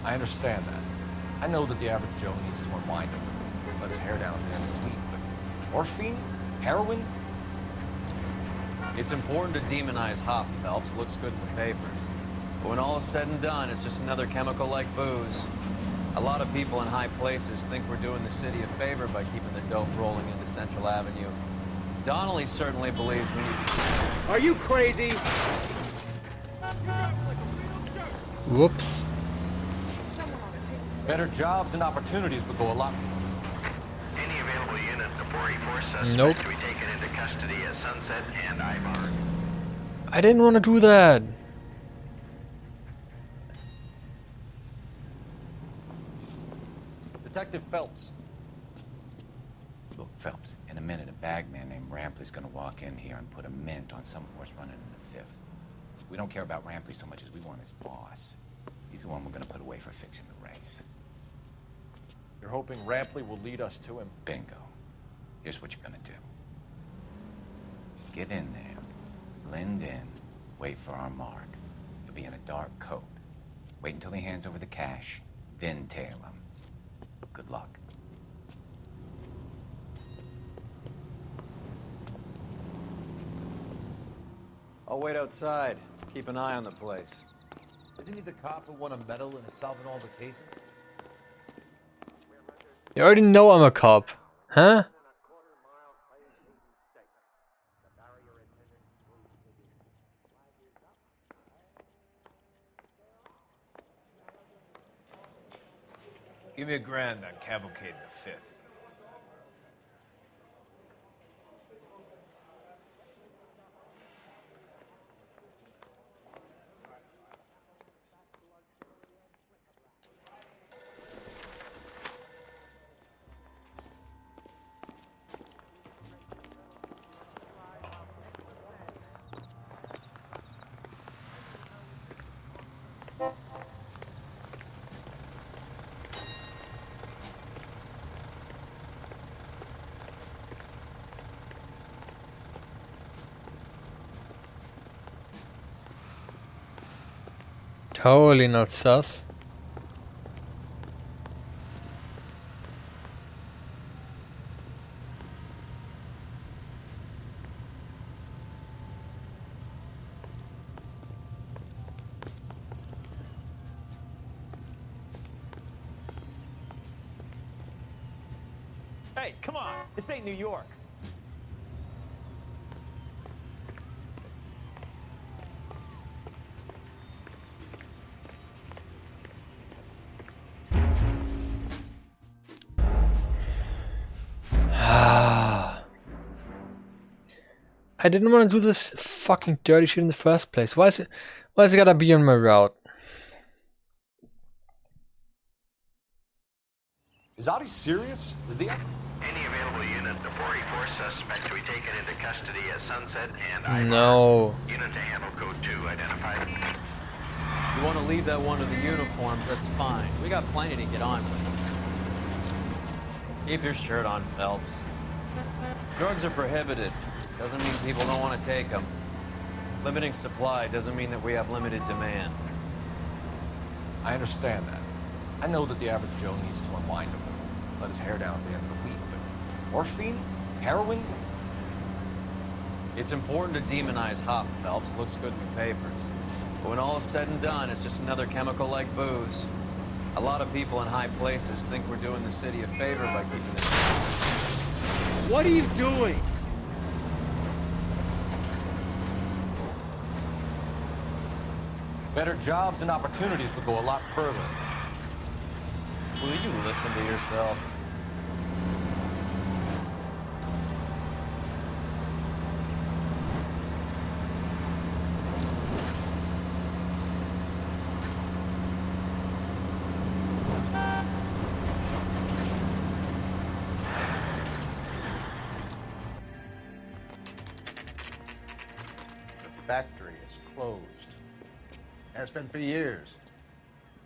[SPEAKER 8] I understand that. I know that the average Joe needs to unwind him, let his hair down at the end of the week, but morphine? Heroin?
[SPEAKER 4] It's important to demonize hop, Phelps. Looks good in the papers. But when all is said and done, it's just another chemical like booze. A lot of people in high places think we're doing the city a favor by keeping the dope rolling into Central Avenue. Donnelly certainly believes we need to...
[SPEAKER 12] Are you crazy?
[SPEAKER 2] whoops.
[SPEAKER 8] Better jobs and opportunities would go a lot.
[SPEAKER 11] Any available units, the 44 suspects
[SPEAKER 2] Nope.
[SPEAKER 11] to be taken into custody at Sunset and Ivar.
[SPEAKER 2] I didn't want to do that.
[SPEAKER 8] Detective Phelps.
[SPEAKER 16] Look, Phelps, in a minute, a bagman named Rampley's gonna walk in here and put a mint on some horse running in the fifth. We don't care about Rampley so much as we want his boss. He's the one we're gonna put away for fixing the race.
[SPEAKER 8] You're hoping Rampley will lead us to him?
[SPEAKER 16] Bingo. Here's what you're gonna do. Get in there, blend in, wait for our mark. You'll be in a dark coat. Wait until he hands over the cash, then tail him. Good luck.
[SPEAKER 4] I'll wait outside. Keep an eye on the place.
[SPEAKER 17] Isn't he the cop who won a medal and is solving all the cases?
[SPEAKER 2] You already know I'm a cop, huh?
[SPEAKER 17] Give me $1,000 on Cavalcade the 5th.
[SPEAKER 2] Totally not sus.
[SPEAKER 18] Hey, come on. This ain't New York.
[SPEAKER 2] I didn't want to do this fucking dirty shit in the first place. Why is it gotta be on my route?
[SPEAKER 8] Is Adi serious? Is the...
[SPEAKER 11] Any available unit, the 484 suspect to be taken into custody at Sunset and
[SPEAKER 2] No.
[SPEAKER 11] Unit to handle code 2 identified.
[SPEAKER 4] You want to leave that one to the uniforms, that's fine. We got plenty to get on with. Keep your shirt on, Phelps. Drugs are prohibited. Doesn't mean people don't want to take them. Limiting supply doesn't mean that we have limited demand.
[SPEAKER 8] I understand that. I know that the average Joe needs to unwind a little, let his hair down at the end of the week, but morphine? Heroin?
[SPEAKER 4] It's important to demonize hop, Phelps. Looks good in the papers. But when all is said and done, it's just another chemical like booze. A lot of people in high places think we're doing the city a favor by keeping it.
[SPEAKER 18] What are you doing?
[SPEAKER 8] Better jobs and opportunities would go a lot further.
[SPEAKER 4] Will you listen to yourself?
[SPEAKER 19] The factory is closed. Has been for years.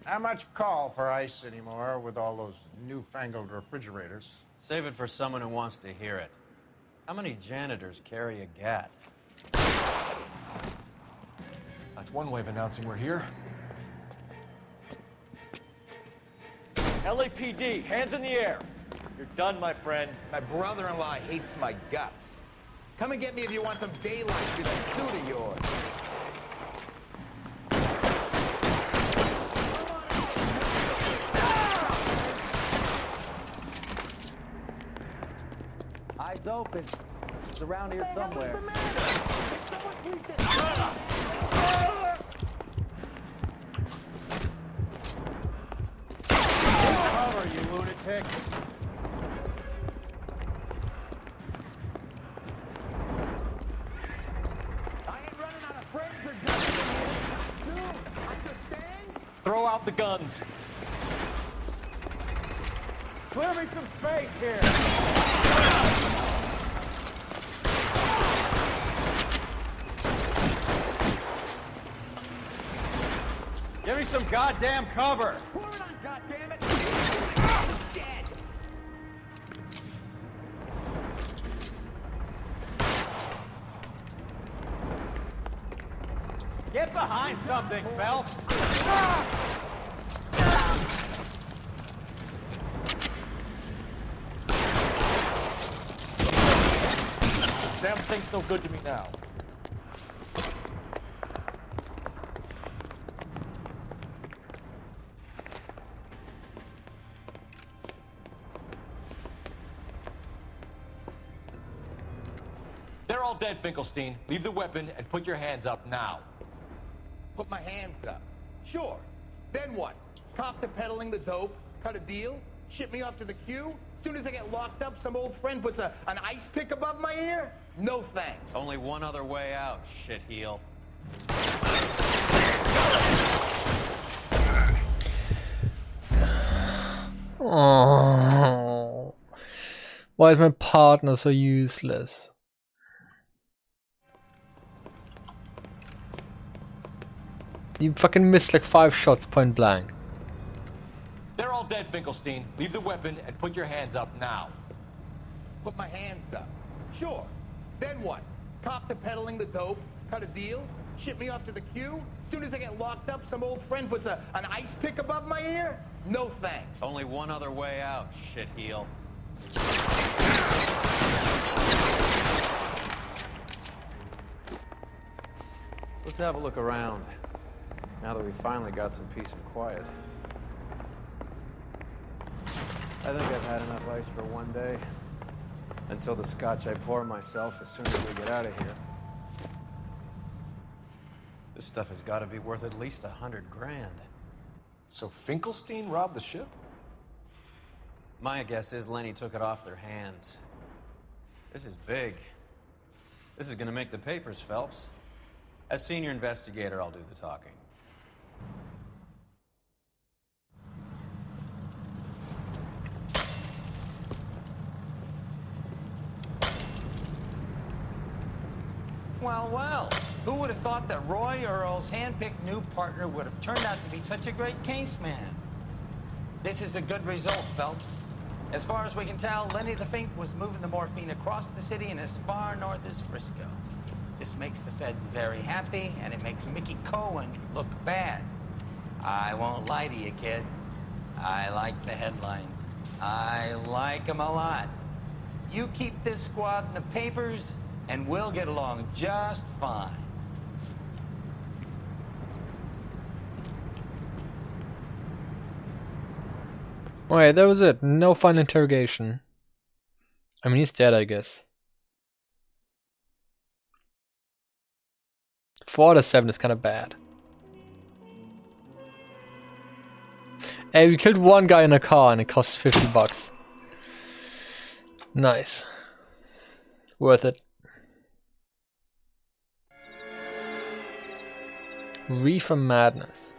[SPEAKER 19] Not much call for ice anymore with all those newfangled refrigerators.
[SPEAKER 4] Save it for someone who wants to hear it. How many janitors carry a gat?
[SPEAKER 8] That's one way of announcing we're here.
[SPEAKER 18] LAPD, hands in the air. You're done, my friend.
[SPEAKER 20] My brother-in-law hates my guts. Come and get me if you want some daylight with that suit of yours.
[SPEAKER 18] Eyes open. It's around here somewhere. Cover, you lunatic. I ain't running out of friends or guns. Dude, understand?
[SPEAKER 8] Throw out the guns.
[SPEAKER 18] Clear me some space here. Give me some goddamn cover. Pour it on, goddammit. Dead. Get behind something, Phelps. Damn thing's no good to me now.
[SPEAKER 8] They're all dead, Finkelstein. Leave the weapon and put your hands up now.
[SPEAKER 20] Put my hands up. Sure. Then what? Cop to peddling the dope, cut a deal, ship me off to the queue? Soon as I get locked up, some old friend puts an ice pick above my ear? No thanks.
[SPEAKER 4] Only one other way out, shitheel.
[SPEAKER 2] Oh, why is my partner so useless? You fucking missed like 5 shots point blank.
[SPEAKER 8] They're all dead, Finkelstein. Leave the weapon and put your hands up now.
[SPEAKER 20] Put my hands up. Sure. Then what? Cop to peddling the dope, cut a deal, ship me off to the queue? soon as I get locked up, some old friend puts an ice pick above my ear? No thanks.
[SPEAKER 4] Only one other way out, shitheel.
[SPEAKER 8] Let's have a look around, now that we finally got some peace and quiet. I think I've had enough ice for one day, until the scotch I pour myself as soon as we get out of here. This stuff has got to be worth at least $100 grand.
[SPEAKER 5] So Finkelstein robbed the ship?
[SPEAKER 8] My guess is Lenny took it off their hands. This is big. This is gonna make the papers, Phelps. As senior investigator, I'll do the talking.
[SPEAKER 3] Well, well, who would have thought that Roy Earl's hand-picked new partner would have turned out to be such a great case man? This is a good result, Phelps. As far as we can tell, Lenny the Fink was moving the morphine across the city and as far north as Frisco. This makes the feds very happy, and it makes Mickey Cohen look bad. I won't lie to you, kid. I like the headlines. I like them a lot. You keep this squad in the papers, and we'll get along just fine.
[SPEAKER 2] Alright, that was it. No fun interrogation. I mean, he's dead, I guess. 4 out of 7 is kind of bad. Hey, we killed one guy in a car and it cost $50. Nice. Worth it. Reefer Madness.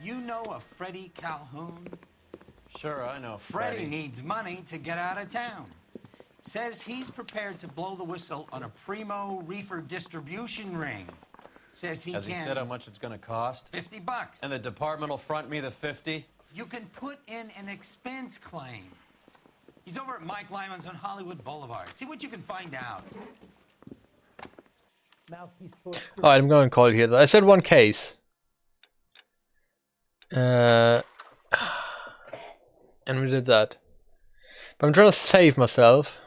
[SPEAKER 3] You know a Freddie Calhoun?
[SPEAKER 8] Sure, I know
[SPEAKER 3] Freddie needs money to get out of town. Says he's prepared to blow the whistle on a primo reefer distribution ring. Says he
[SPEAKER 8] Has he said how much it's gonna cost?
[SPEAKER 3] $50.
[SPEAKER 8] And the department will front me the 50?
[SPEAKER 3] You can put in an expense claim. He's over at Mike Lyman's on Hollywood Boulevard. See what you can find out.
[SPEAKER 2] Alright, I'm going to call it here though. I said one case. And we did that. But I'm trying to save myself.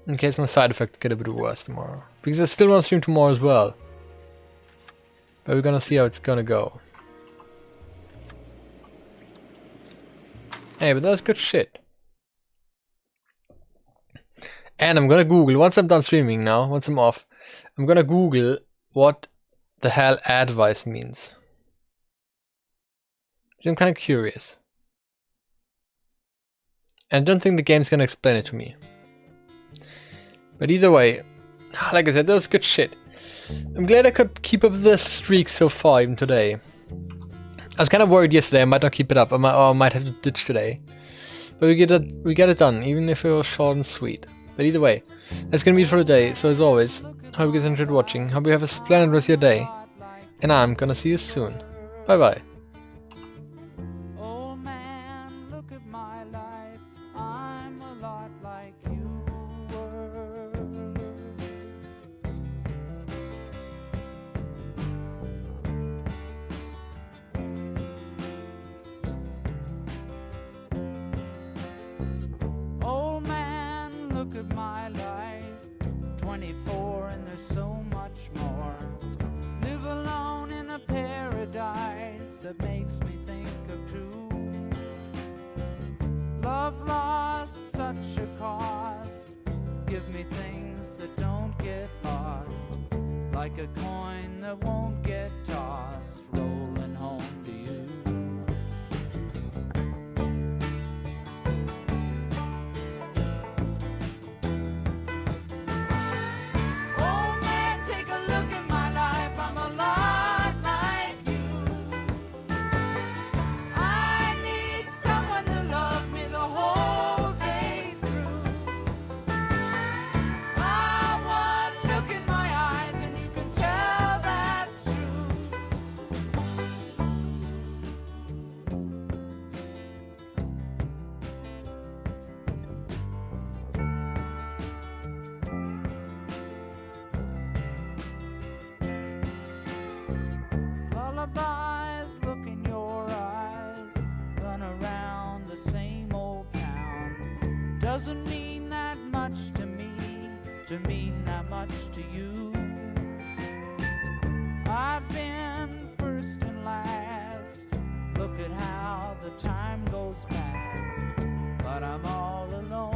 [SPEAKER 2] In case my side effects get a bit worse tomorrow. Because I still want to stream tomorrow as well. But we're gonna see how it's gonna go. Hey, but that's good shit. And I'm gonna Google, once I'm done streaming now, once I'm off, I'm gonna Google what the hell advice means. I'm kind of curious. And I don't think the game's gonna explain it to me. But either way, like I said, that was good shit. I'm glad I could keep up this streak so far, even today. I was kind of worried yesterday I might not keep it up, or I might have to ditch today. But we get it done, even if it was short and sweet. But either way, that's gonna be it for the day. So as always, hope you guys enjoyed watching. Hope you have a splendid rest of your day. And I'm gonna see you soon. Bye bye.
[SPEAKER 21] My life, 24 and there's so much more. Live alone in a paradise that makes me think of two. Love lost, such a cost. Give me things that don't get lost, like a coin that won't get tossed, rolling home to you. doesn't mean that much to me, to mean that much to you. I've been first and last, look at how the time goes past, but I'm all alone